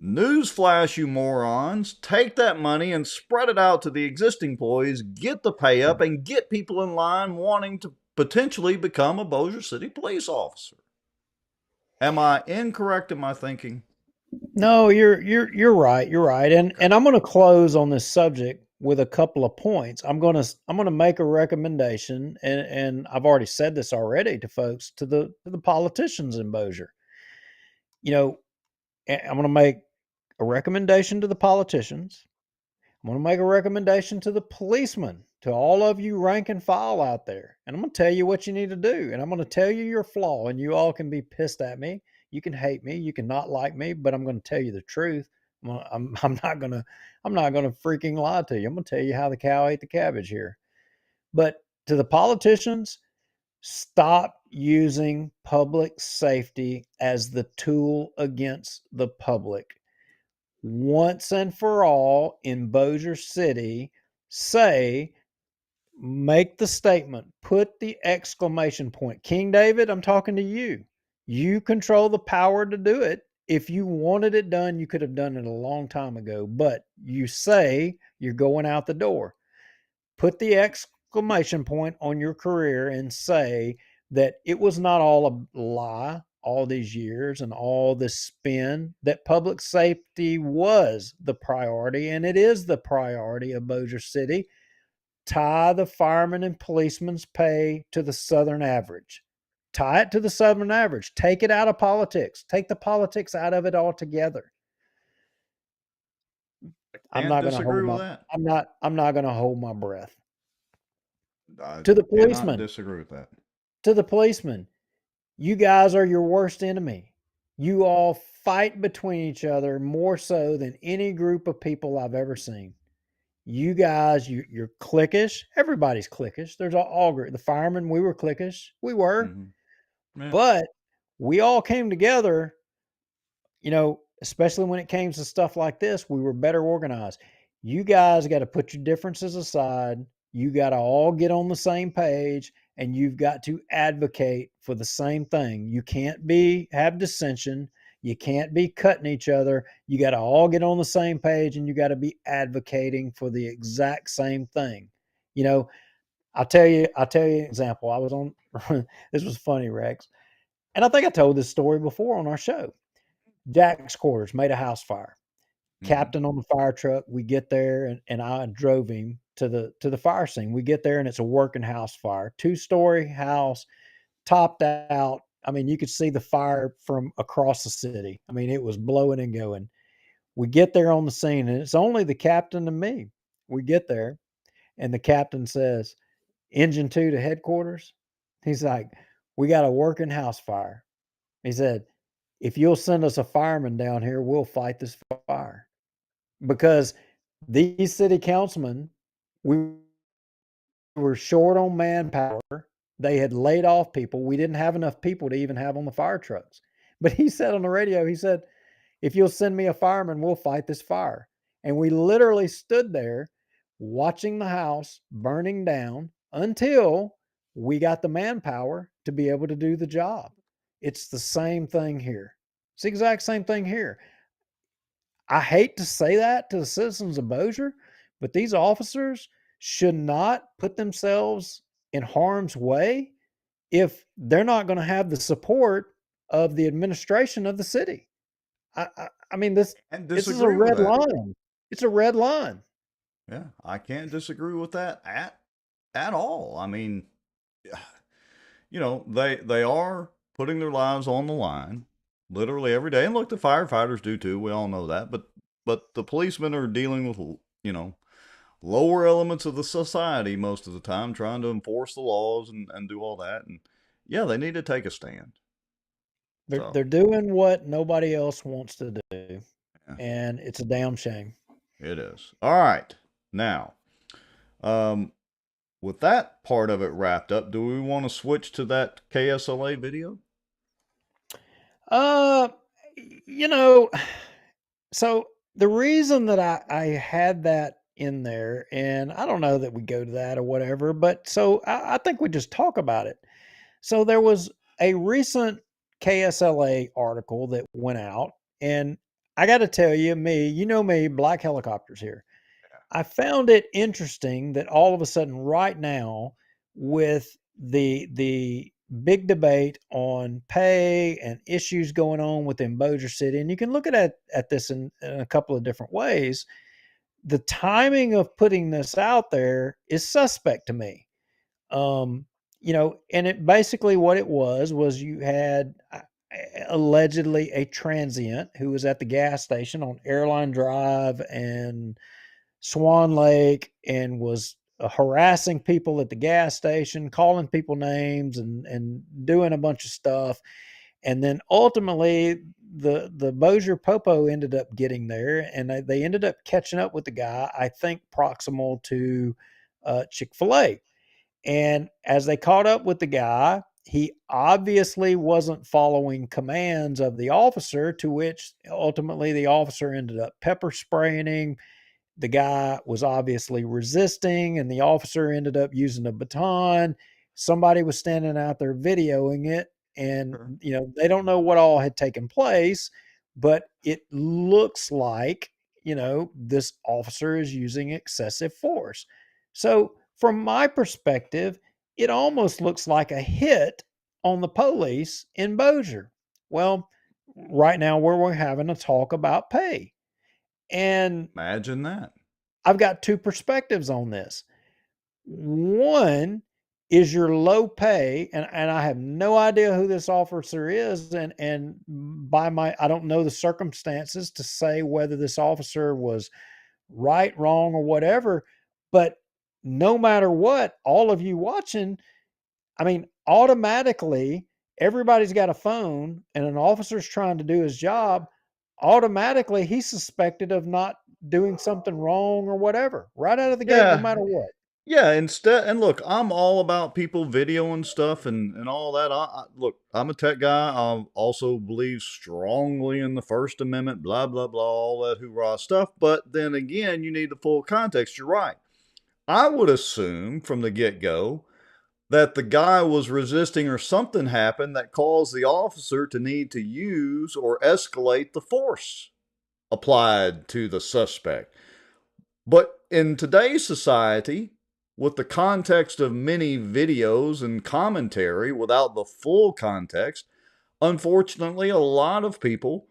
Newsflash, you morons. Take that money and spread it out to the existing employees, get the pay up, and get people in line wanting to potentially become a Bossier City police officer. Am I incorrect in my thinking? No, you're right. You're right. And I'm going to close on this subject with a couple of points. I'm going to make a recommendation, and I've already said this already to folks, to the politicians in Bossier. You know, I'm going to make a recommendation to the politicians. I'm going to make a recommendation to the policemen, to all of you rank and file out there. And I'm going to tell you what you need to do. And I'm going to tell you your flaw, and you all can be pissed at me. You can hate me. You can not like me, but I'm going to tell you the truth. I'm not going to freaking lie to you. I'm going to tell you how the cow ate the cabbage here. But to the politicians, stop using public safety as the tool against the public. Once and for all in Bossier City, make the statement, put the exclamation point. King David, I'm talking to you. You control the power to do it. If you wanted it done, you could have done it a long time ago, but you say you're going out the door. Put the exclamation point on your career and say that it was not all a lie all these years and all this spin, that public safety was the priority, and it is the priority of Bossier City. Tie the firemen and policemen's pay to the Southern average. Tie it to the Southern average. Take it out of politics. Take the politics out of it altogether. I'm not going to hold my breath. To the policeman, disagree with that. To the policeman, you guys are your worst enemy. You all fight between each other more so than any group of people I've ever seen. You guys, you're cliquish. Everybody's cliquish. There's all group. The firemen, we were cliquish. We were. Mm-hmm. Yeah. But we all came together, especially when it came to stuff like this, we were better organized. You guys got to put your differences aside. You got to all get on the same page, and you've got to advocate for the same thing. You can't have dissension. You can't be cutting each other. You got to all get on the same page, and you got to be advocating for the exact same thing. I'll tell you an example. I was on, this was funny, Rex. And I think I told this story before on our show. Jack's quarters made a house fire. Captain on the fire truck. We get there, and I drove him to the fire scene. We get there, and it's a working house fire, 2-story house, topped out. I mean, you could see the fire from across the city. I mean, it was blowing and going. We get there on the scene, and it's only the captain and me. We get there, and the captain says, "Engine 2 to headquarters." He's like, "We got a working house fire." He said, "If you'll send us a fireman down here, we'll fight this fire." Because these city councilmen, we were short on manpower. They had laid off people. We didn't have enough people to even have on the fire trucks. But he said on the radio, he said, "If you'll send me a fireman, we'll fight this fire." And we literally stood there watching the house burning down until we got the manpower to be able to do the job. It's the same thing here. It's the exact same thing here. I hate to say that to the citizens of Bossier, but these officers should not put themselves in harm's way if they're not going to have the support of the administration of the city. I mean, this is a red line. It's a red line. Yeah, I can't disagree with that at all. I mean, they are putting their lives on the line literally every day. And look, the firefighters do too. We all know that. But the policemen are dealing with, lower elements of the society most of the time trying to enforce the laws and do all that. And yeah, they need to take a stand. They're doing what nobody else wants to do, Yeah. and it's a damn shame. It is. All right. Now, with that part of it wrapped up, do we want to switch to that KSLA video? You know, so the reason that I had that in there, and I don't know that we go to that or whatever, but so I think we just talk about it. So there was a recent KSLA article that went out, and I got to tell you, you know me, black helicopters here. I found it interesting that all of a sudden, right now, with the big debate on pay and issues going on within Bossier City, and you can look at this in a couple of different ways. The timing of putting this out there is suspect to me. You know, and it basically what it was you had allegedly a transient who was at the gas station on Airline Drive and Swan Lake and was harassing people at the gas station, calling people names and doing a bunch of stuff. And then ultimately the Bossier PoPo ended up getting there, and they ended up catching up with the guy, I think proximal to Chick-fil-A. And as they caught up with the guy, he obviously wasn't following commands of the officer, to which ultimately the officer ended up pepper spraying him. The guy was obviously resisting, and the officer ended up using a baton. Somebody was standing out there videoing it, and you know, they don't know what all had taken place, but it looks like, you know, this officer is using excessive force. So from my perspective, it almost looks like a hit on the police in Bossier. Well, right now we're having a talk about pay. And imagine that. I've got two perspectives on this. One is your low pay, and I have no idea who this officer is, and I don't know the circumstances to say whether this officer was right, wrong, or whatever. But no matter what, all of you watching, I mean, automatically, everybody's got a phone, and an officer's trying to do his job. Automatically, he's suspected of not doing something wrong or whatever, right out of the gate, no matter what. Yeah, and look, I'm all about people videoing stuff and all that. Look, I'm a tech guy. I also believe strongly in the First Amendment, blah, blah, blah, all that hoorah stuff. But then again, you need the full context. You're right. I would assume from the get-go that the guy was resisting or something happened that caused the officer to need to use or escalate the force applied to the suspect. But in today's society, with the context of many videos and commentary without the full context, unfortunately, a lot of people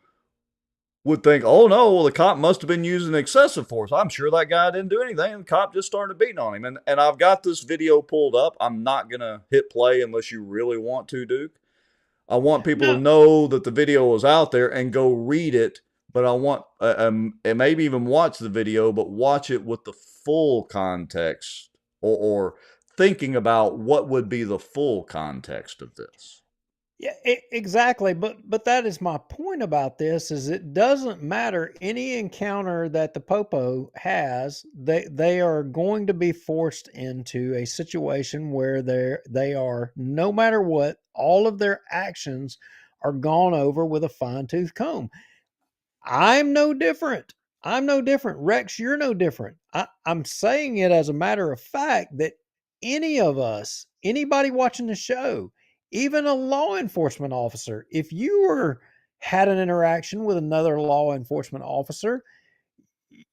would think, oh no, well, the cop must have been using excessive force. I'm sure that guy didn't do anything. And the cop just started beating on him. And I've got this video pulled up. I'm not going to hit play unless you really want to, Duke. I want people to know that the video is out there and go read it. But I want, and maybe even watch the video, but watch it with the full context or thinking about what would be the full context of this. Yeah, exactly. But that is my point about this, is it doesn't matter any encounter that the Popo has, they are going to be forced into a situation where they are, no matter what, all of their actions are gone over with a fine-tooth comb. I'm no different. Rex, you're no different. I'm saying it as a matter of fact that any of us, anybody watching the show, even a law enforcement officer, if you had an interaction with another law enforcement officer,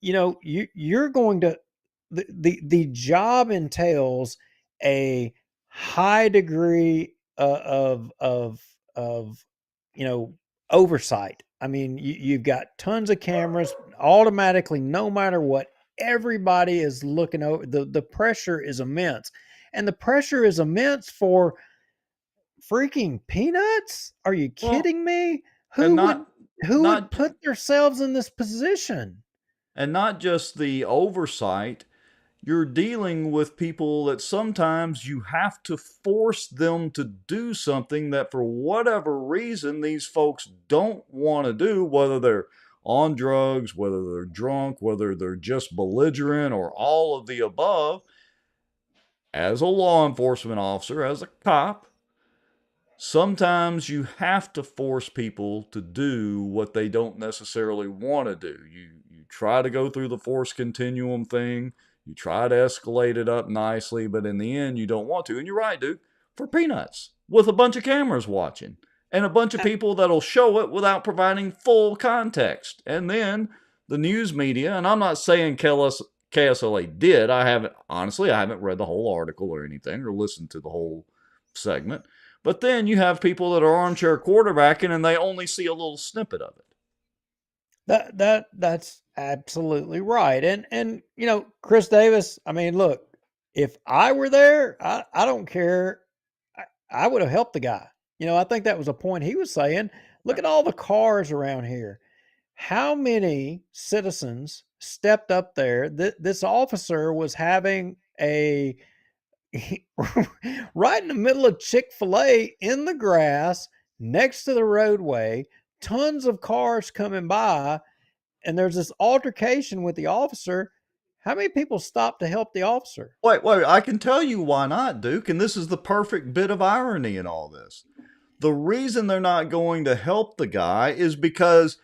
you know, you're going to, the job entails a high degree of you know, oversight. I mean, you've got tons of cameras automatically, no matter what. Everybody is looking over. The pressure is immense, and the pressure is immense for freaking peanuts. Are you kidding me? Who would put themselves in this position? And not just the oversight, you're dealing with people that sometimes you have to force them to do something that for whatever reason these folks don't want to do, whether they're on drugs, whether they're drunk, whether they're just belligerent, or all of the above. As a law enforcement officer, as a cop, sometimes you have to force people to do what they don't necessarily want to do. You try to go through the force continuum thing. You try to escalate it up nicely, but in the end, you don't want to. And you're right, Duke, for peanuts, with a bunch of cameras watching and a bunch of people that'll show it without providing full context. And then the news media, and I'm not saying KSLA did. I haven't read the whole article or anything or listened to the whole segment. But then you have people that are armchair quarterbacking and they only see a little snippet of it. That's absolutely right. And you know, Chris Davis, I mean, look, if I were there, I don't care. I would have helped the guy. You know, I think that was a point he was saying. Look at all the cars around here. How many citizens stepped up there? This officer was having a right in the middle of Chick-fil-A in the grass next to the roadway, tons of cars coming by, and there's this altercation with the officer. How many people stopped to help the officer? Wait, I can tell you why not, Duke, and this is the perfect bit of irony in all this. The reason they're not going to help the guy is because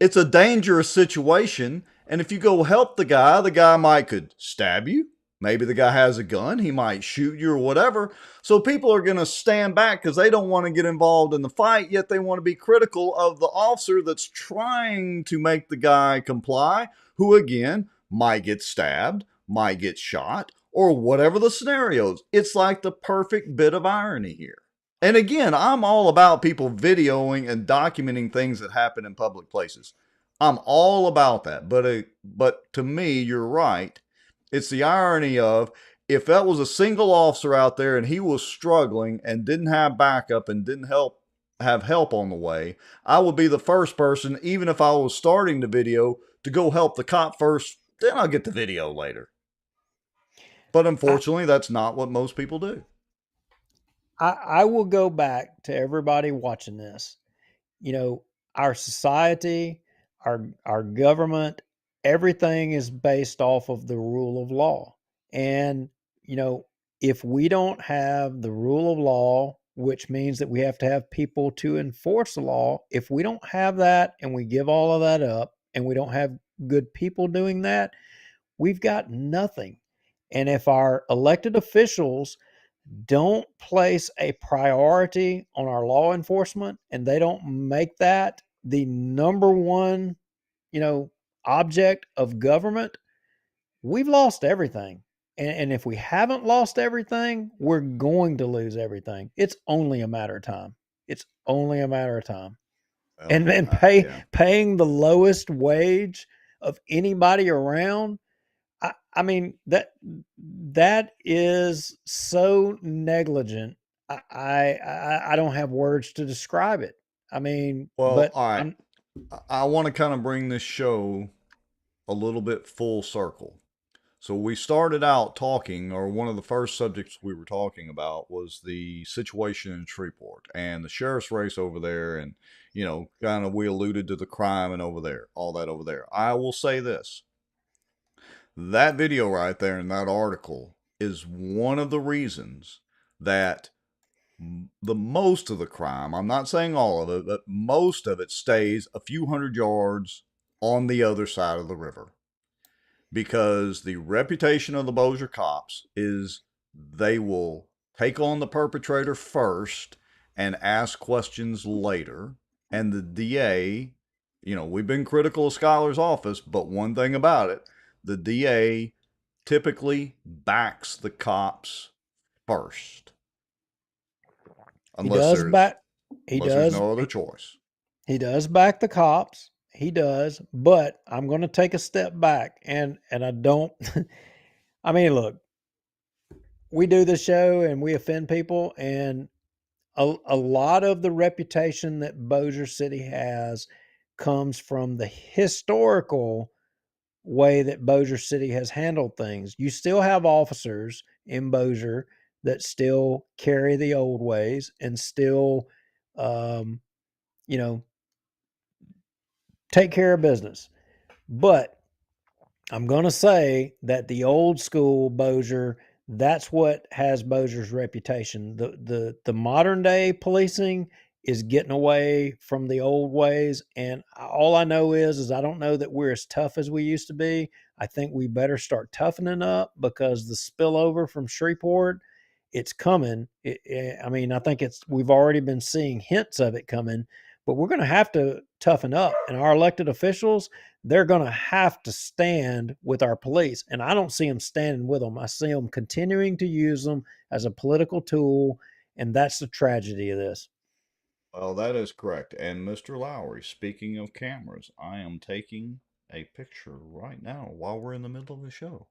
it's a dangerous situation, and if you go help the guy might could stab you. Maybe the guy has a gun. He might shoot you or whatever. So people are going to stand back because they don't want to get involved in the fight, yet they want to be critical of the officer that's trying to make the guy comply, who again might get stabbed, might get shot, or whatever the scenarios. It's like the perfect bit of irony here. And again, I'm all about people videoing and documenting things that happen in public places. I'm all about that. But to me, you're right. It's the irony of, if that was a single officer out there and he was struggling and didn't have backup and didn't have help on the way, I would be the first person, even if I was starting the video, to go help the cop first, then I'll get the video later. But unfortunately, that's not what most people do. I will go back to everybody watching this. You know, our society, our government, everything is based off of the rule of law. And, you know, if we don't have the rule of law, which means that we have to have people to enforce the law, if we don't have that and we give all of that up and we don't have good people doing that, we've got nothing. And if our elected officials don't place a priority on our law enforcement and they don't make that the number one, you know, object of government, we've lost everything. And if we haven't lost everything, we're going to lose everything. It's only a matter of time. It's only a matter of time. Well, And paying the lowest wage of anybody around, I mean, that is so negligent. I don't have words to describe it. I mean, Well, but all right. I want to kind of bring this show a little bit full circle. So we started out talking, or one of the first subjects we were talking about was the situation in Shreveport and the sheriff's race over there. And, you know, kind of we alluded to the crime and over there, all that over there. I will say this. That video right there in that article is one of the reasons that the most of the crime, I'm not saying all of it, but most of it stays a few hundred yards on the other side of the river. Because the reputation of the Bossier cops is they will take on the perpetrator first and ask questions later. And the DA, you know, we've been critical of Schuyler's office, but one thing about it, the DA typically backs the cops first. Unless there's no other choice. He does back the cops. He does, but I'm going to take a step back and I don't, I mean, look, we do this show and we offend people, and a lot of the reputation that Bossier City has comes from the historical way that Bossier City has handled things. You still have officers in Bossier that still carry the old ways and still, um, you know, take care of business. But I'm going to say that the old school Bossier, that's what has Bossier's reputation. The modern day policing is getting away from the old ways. And all I know is I don't know that we're as tough as we used to be. I think we better start toughening up because the spillover from Shreveport, it's coming. I mean, I think we've already been seeing hints of it coming, but we're going to have to toughen up. And our elected officials, they're going to have to stand with our police. And I don't see them standing with them. I see them continuing to use them as a political tool. And that's the tragedy of this. Well, that is correct. And Mr. Lowry, speaking of cameras, I am taking a picture right now while we're in the middle of the show.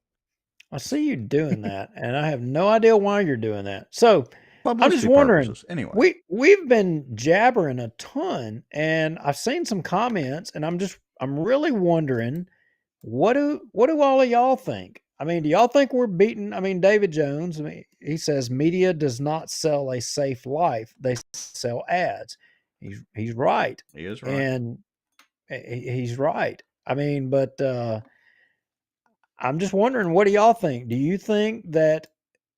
I see you doing that, and I have no idea why you're doing that. So I'm just Publicity wondering. purposes. Anyway. We've been jabbering a ton, and I've seen some comments, and I'm really wondering what do all of y'all think? I mean, do y'all think we're beating? I mean, David Jones, I mean, he says media does not sell a safe life; they sell ads. He's right. He is right. And he's right. I mean, but I'm just wondering, what do y'all think? Do you think that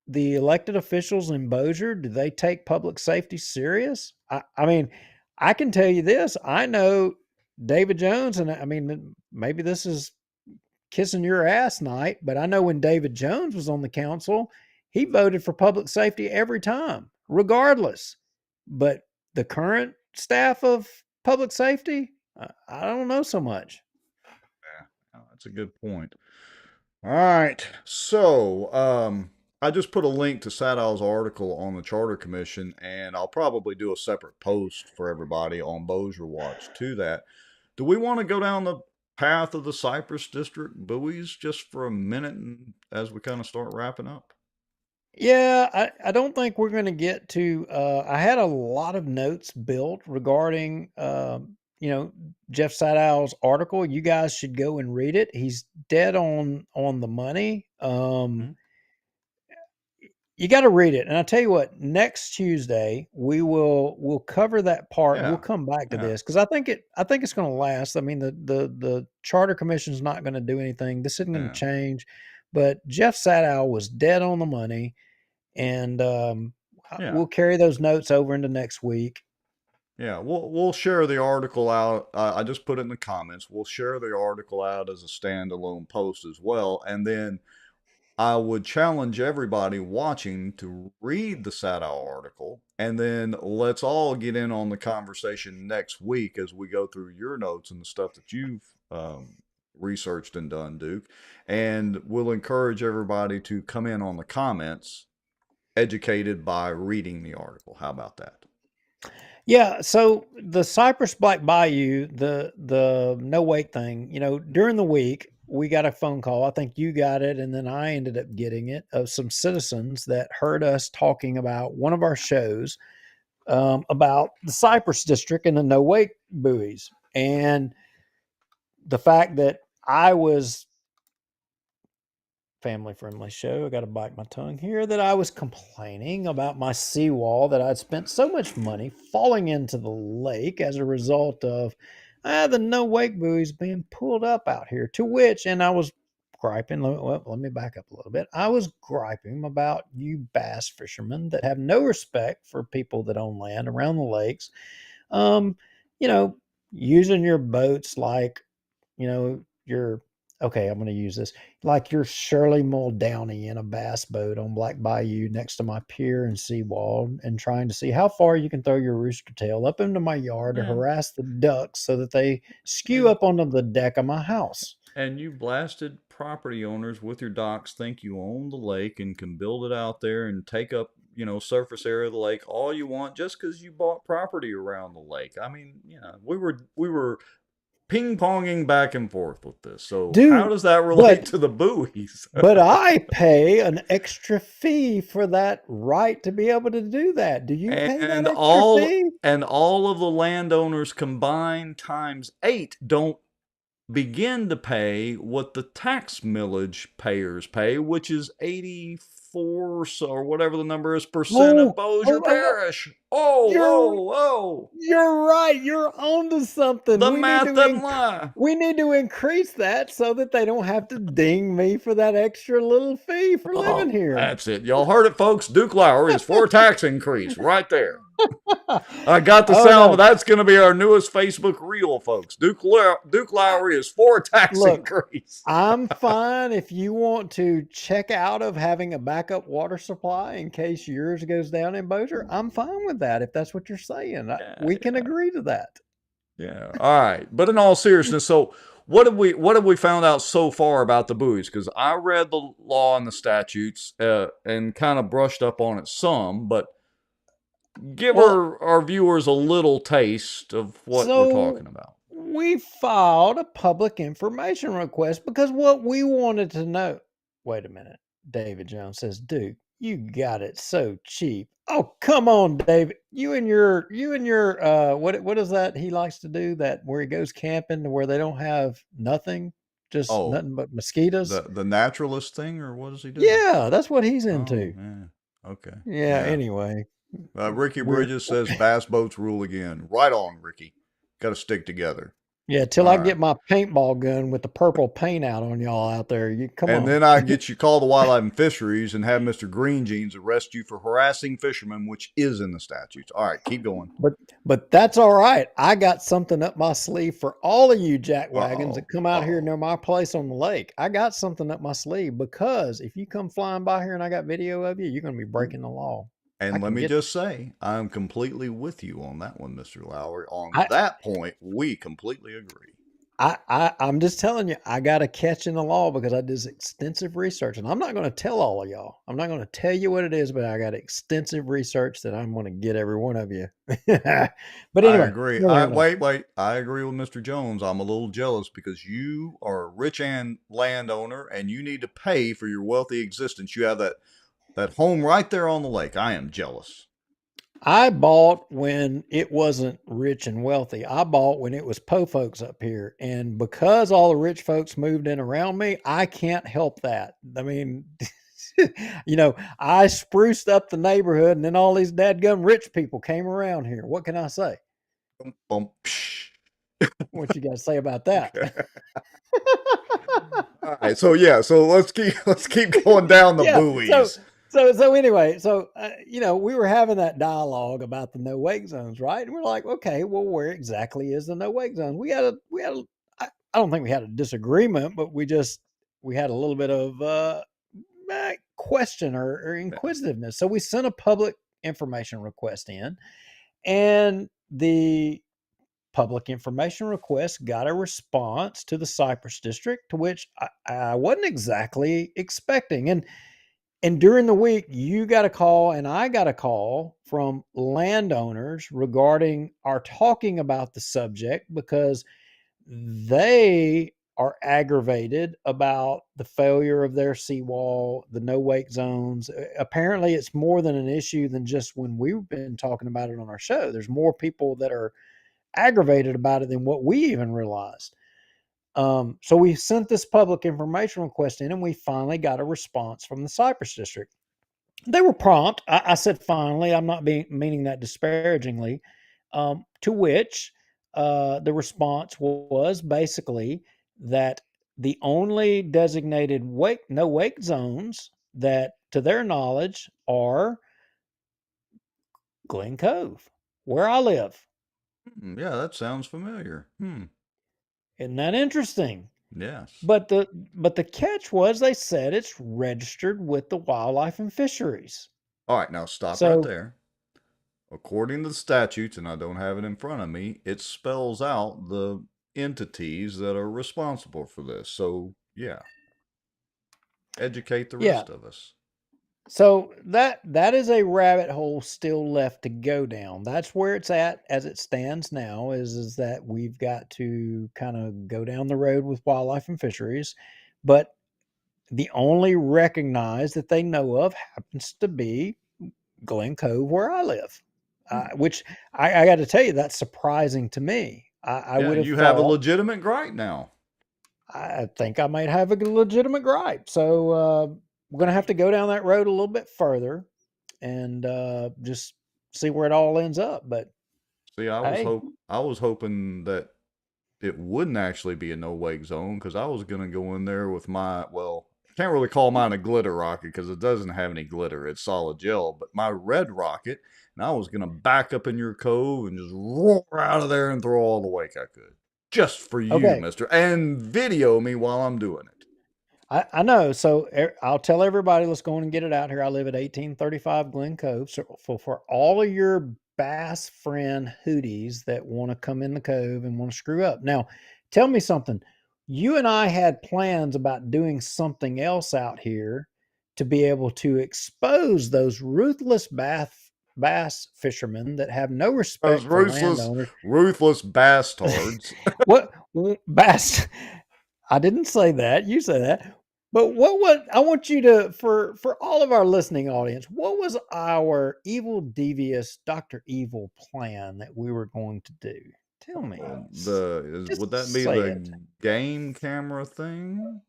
the elected officials in Bossier, do they take public safety serious? I mean, I can tell you this. I know David Jones, and I mean, maybe this is kissing your ass night, but I know when David Jones was on the council, he voted for public safety every time, regardless. But the current staff of public safety, I don't know so much. Yeah, that's a good point. All right. So, I just put a link to Sadow's article on the Charter Commission, and I'll probably do a separate post for everybody on Bossier Watch to that. Do we want to go down the path of the Cypress District buoys just for a minute as we kind of start wrapping up? Yeah, I don't think we're going to get to. I had a lot of notes built regarding, Jeff Sadow's article. You guys should go and read it. He's dead on the money. You got to read it. And I tell you what, next Tuesday we'll cover that part. Yeah. We'll come back to Yeah. this because I think it's going to last. I mean, the Charter Commission is not going to do anything. This isn't going to Yeah. change. But Jeff Sadow was dead on the money. And Yeah. we'll carry those notes over into next week. Yeah, we'll share the article out. I just put it in the comments. We'll share the article out as a standalone post as well. And then I would challenge everybody watching to read the Sadow article. And then let's all get in on the conversation next week as we go through your notes and the stuff that you've researched and done, Duke. And we'll encourage everybody to come in on the comments educated by reading the article. How about that? Yeah, so the Cypress Black Bayou, the no wake thing, during the week we got a phone call. I think you got it, and then I ended up getting it, of some citizens that heard us talking about one of our shows about the Cypress District and the no wake buoys, and the fact that I was family-friendly show. I got to bite my tongue here. That I was complaining about my seawall that I'd spent so much money falling into the lake as a result of the no wake buoys being pulled up out here. To which, and I was griping. Let me back up a little bit. I was griping about you bass fishermen that have no respect for people that own land around the lakes. Using your boats like, your okay, I'm going to use this. Like you're Shirley Muldowney in a bass boat on Black Bayou next to my pier and seawall and trying to see how far you can throw your rooster tail up into my yard to harass the ducks so that they skew up onto the deck of my house. And you blasted property owners with your docks think you own the lake and can build it out there and take up, surface area of the lake all you want just because you bought property around the lake. I mean, we were ping-ponging back and forth with this. So Dude, how does that relate to the buoys? But I pay an extra fee for that right to be able to do that. Do you pay that extra fee? And all of the landowners combined times 8 don't begin to pay what the tax millage payers pay, which is 84 or whatever the number is percent of Bossier Parish. You're right. You're onto something. The math doesn't lie. We need to increase that so that they don't have to ding me for that extra little fee for living here. That's it. Y'all heard it, folks. Duke Lowry is for a tax increase right there. I got the sound, but that's going to be our newest Facebook reel, folks. Duke Lowry is for a tax increase. I'm fine if you want to check out of having a backup water supply in case yours goes down in Bossier. I'm fine with that if that's what you're saying. We can agree to that. Yeah. All right. But in all seriousness, so what have we found out so far about the buoys? Because I read the law and the statutes and kind of brushed up on it some, but give our viewers a little taste of what we're talking about. We filed a public information request because what we wanted to know. Wait a minute. David Jones says, Duke, you got it so cheap. Oh, come on, David. You and your what is that he likes to do, that where he goes camping to where they don't have nothing, just nothing but mosquitoes? The naturalist thing, or what does he do? Yeah, that's what he's into. Okay. Yeah, anyway. Ricky Bridges says bass boats rule again. Right on, Ricky. Got to stick together. Yeah, till I get my paintball gun with the purple paint out on y'all out there. You come on. And then I get you call the Wildlife and Fisheries and have Mr. Green Jeans arrest you for harassing fishermen, which is in the statutes. All right, keep going. But that's all right. I got something up my sleeve for all of you jackwagons that come out here near my place on the lake. I got something up my sleeve because if you come flying by here and I got video of you, you're going to be breaking the law. And let me just say, I'm completely with you on that one, Mr. Lowry. On that point, we completely agree. I'm just telling you, I got a catch in the law because I did extensive research. And I'm not going to tell all of y'all. I'm not going to tell you what it is, but I got extensive research that I'm going to get every one of you. But anyway. I agree. Wait. I agree with Mr. Jones. I'm a little jealous because you are a rich landowner and you need to pay for your wealthy existence. You have that home right there on the lake. I am jealous. I bought when it wasn't rich and wealthy. I bought when it was po folks up here. And because all the rich folks moved in around me, I can't help that. I mean, I spruced up the neighborhood and then all these dadgum rich people came around here. What can I say? What you got to say about that? All right. So let's keep going down the buoys. So anyway, we were having that dialogue about the no wake zones, right? And we're like, okay, well, where exactly is the no wake zone? I don't think we had a disagreement, but we had a little bit of question or inquisitiveness. So we sent a public information request in, and the public information request got a response to the Cypress district, to which I wasn't exactly expecting. And during the week, you got a call and I got a call from landowners regarding our talking about the subject because they are aggravated about the failure of their seawall, the no wake zones. Apparently, it's more than an issue than just when we've been talking about it on our show. There's more people that are aggravated about it than what we even realized. So we sent this public information request in and we finally got a response from the Cypress district. They were prompt. I said finally, I'm not meaning that disparagingly, to which the response was basically that the only designated no wake zones that to their knowledge are Glen Cove, where I live. Yeah, that sounds familiar. Isn't that interesting? Yes. But the catch was they said it's registered with the Wildlife and Fisheries. All right, now stop right there. According to the statutes, and I don't have it in front of me, it spells out the entities that are responsible for this. So, yeah. Educate the rest of us. So that is a rabbit hole still left to go down. That's where it's at as it stands now, is that we've got to kind of go down the road with Wildlife and Fisheries. But the only recognized that they know of happens to be Glen Cove, where I live, which I got to tell you, that's surprising to me. I would have have a legitimate gripe now. I think I might have a legitimate gripe. So we're going to have to go down that road a little bit further and just see where it all ends up. But See, hey, I was hoping that it wouldn't actually be a no wake zone because I was gonna go in there with my, well, can't really call mine a glitter rocket because it doesn't have any glitter. It's solid gel, but my red rocket, and I was gonna back up in your cove and just roar out of there and throw all the wake I could, just for you, okay. Mister, and video me while I'm doing it. I know. So I'll tell everybody, let's go on and get it out here. I live at 1835 Glen Cove. So for all of your bass friend hooties that want to come in the cove and want to screw up. Now, tell me something. You and I had plans about doing something else out here to be able to expose those ruthless bass fishermen that have no Those respect for landowners. ruthless bastards. What bass? I didn't say that. You say that. But what I want you to for all of our listening audience, what was our evil devious Dr. Evil plan that we were going to do? Tell me. Just Would that be say it. the game camera thing?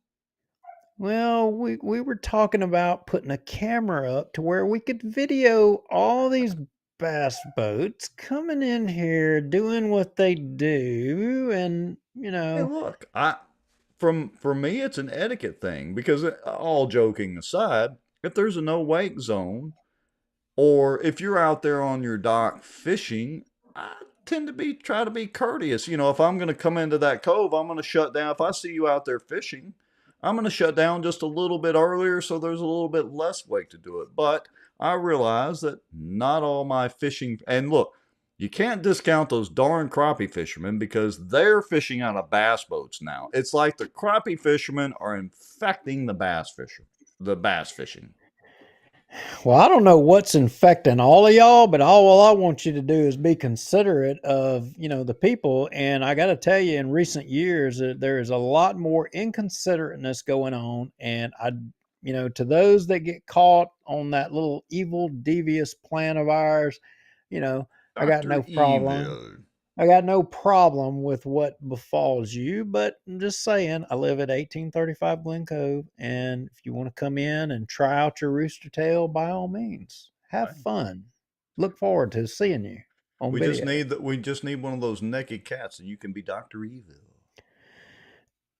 Well, we were talking about putting a camera up to where we could video all these bass boats coming in here doing what they do, and Hey, look, for me, it's an etiquette thing because all joking aside, if there's a no wake zone, or if you're out there on your dock fishing, I tend to try to be courteous. If I'm going to come into that cove, I'm going to shut down. If I see you out there fishing, I'm going to shut down just a little bit earlier so there's a little bit less wake to do it. But I realize that not all my fishing, and look, you can't discount those darn crappie fishermen because they're fishing out of bass boats now. It's like the crappie fishermen are infecting the bass fishing. Well, I don't know what's infecting all of y'all, but all I want you to do is be considerate of, the people. And I got to tell you, in recent years, there is a lot more inconsiderateness going on. And to those that get caught on that little evil, devious plan of ours, I got Dr. no problem. Evil. I got no problem with what befalls you, but I'm just saying, I live at 1835 Glen Cove, and if you want to come in and try out your rooster tail, by all means, have fun. Look forward to seeing you on We video. we just need one of those naked cats, and you can be Dr. Evil.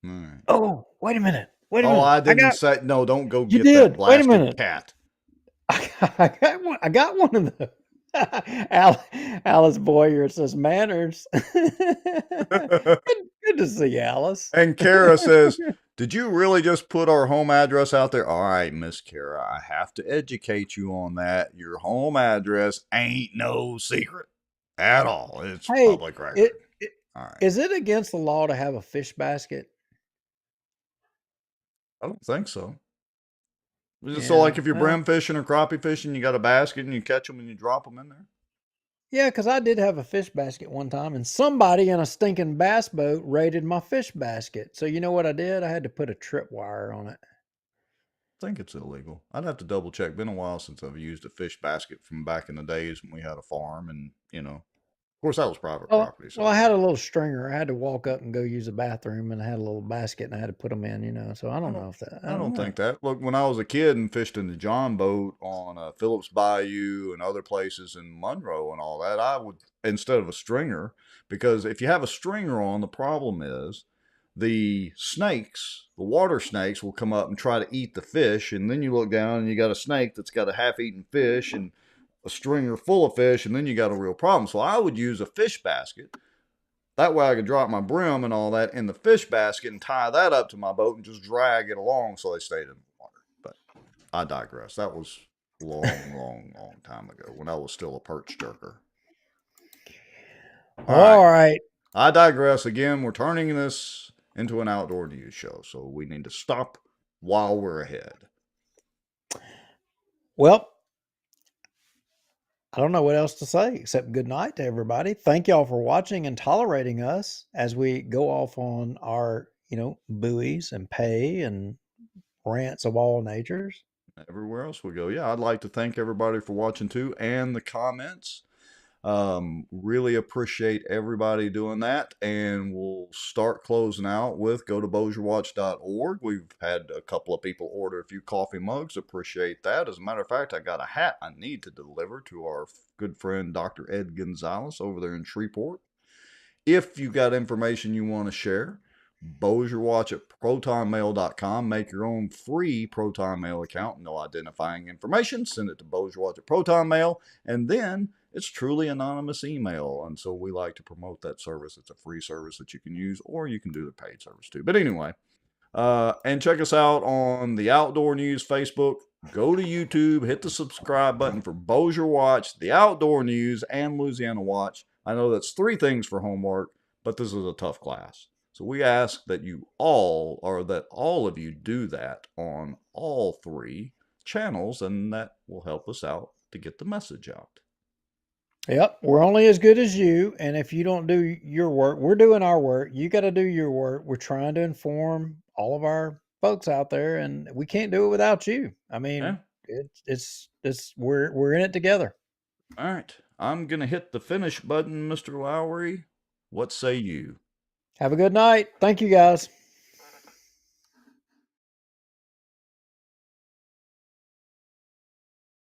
All right. Oh, wait a minute. Wait a Oh, minute. I didn't say no. Don't go You get that did. Wait a blasted minute. cat. I got one of those. Alice Boyer says manners. Good to see Alice. And Kara says, "Did you really just put our home address out there?" All right, Miss Kara, I have to educate you on that. Your home address ain't no secret at all. It's Hey, public record. All right. is it against the law to have a fish basket? I don't think so. So, Yeah, like, if you're well, brim fishing or crappie fishing, you got a basket and you catch them and you drop them in there. yeah, because I did have a fish basket one time, and somebody in a stinking bass boat raided my fish basket. So you know what I did? I had to put a tripwire on it. I think it's illegal. I'd have to double check. Been a while since I've used a fish basket from back in the days when we had a farm, and of course, that was private property. So Well, I had a little stringer. I had to walk up and go use the bathroom, and I had a little basket, and I had to put them in. So I don't know if that. I don't think that. Look, when I was a kid and fished in the John boat on Phillips Bayou and other places in Monroe and all that, I would, instead of a stringer, because if you have a stringer on, the problem is the snakes, the water snakes, will come up and try to eat the fish, and then you look down and you got a snake that's got a half-eaten fish and a stringer full of fish, and then you got a real problem. So I would use a fish basket. That way I could drop my brim and all that in the fish basket and tie that up to my boat and just drag it along so they stayed in the water. But I digress. That was a long time ago when I was still a perch jerker. All right. I digress again. We're turning this into an outdoor news show, so we need to stop while we're ahead. Well, I don't know what else to say except good night to everybody. Thank y'all for watching and tolerating us as we go off on our, buoys and pay and rants of all natures. Everywhere else we go. Yeah, I'd like to thank everybody for watching too and the comments. Really appreciate everybody doing that, and we'll start closing out with go to bossierwatch.org. We've had a couple of people order a few coffee mugs. Appreciate that. As a matter of fact, I got a hat I need to deliver to our good friend Dr. Ed Gonzalez over there in Shreveport. If you got information you want to share, bossierwatch at protonmail.com. Make your own free Proton Mail account. No identifying information. Send it to bossierwatch at protonmail, and then it's truly anonymous email. And so we like to promote that service. It's a free service that you can use, or you can do the paid service too. But anyway, and check us out on the Outdoor News Facebook. Go to YouTube, hit the subscribe button for Bossier Watch, the Outdoor News, and Louisiana Watch. I know that's 3 things for homework, but this is a tough class. So we ask that you all, or that all of you do that on all 3 channels, and that will help us out to get the message out. Yep, we're only as good as you, and if you don't do your work, we're doing our work. You got to do your work. We're trying to inform all of our folks out there, and we can't do it without you. I mean, it's we're in it together. All right, I'm gonna hit the finish button, Mr. Lowry. What say you? Have a good night. Thank you, guys.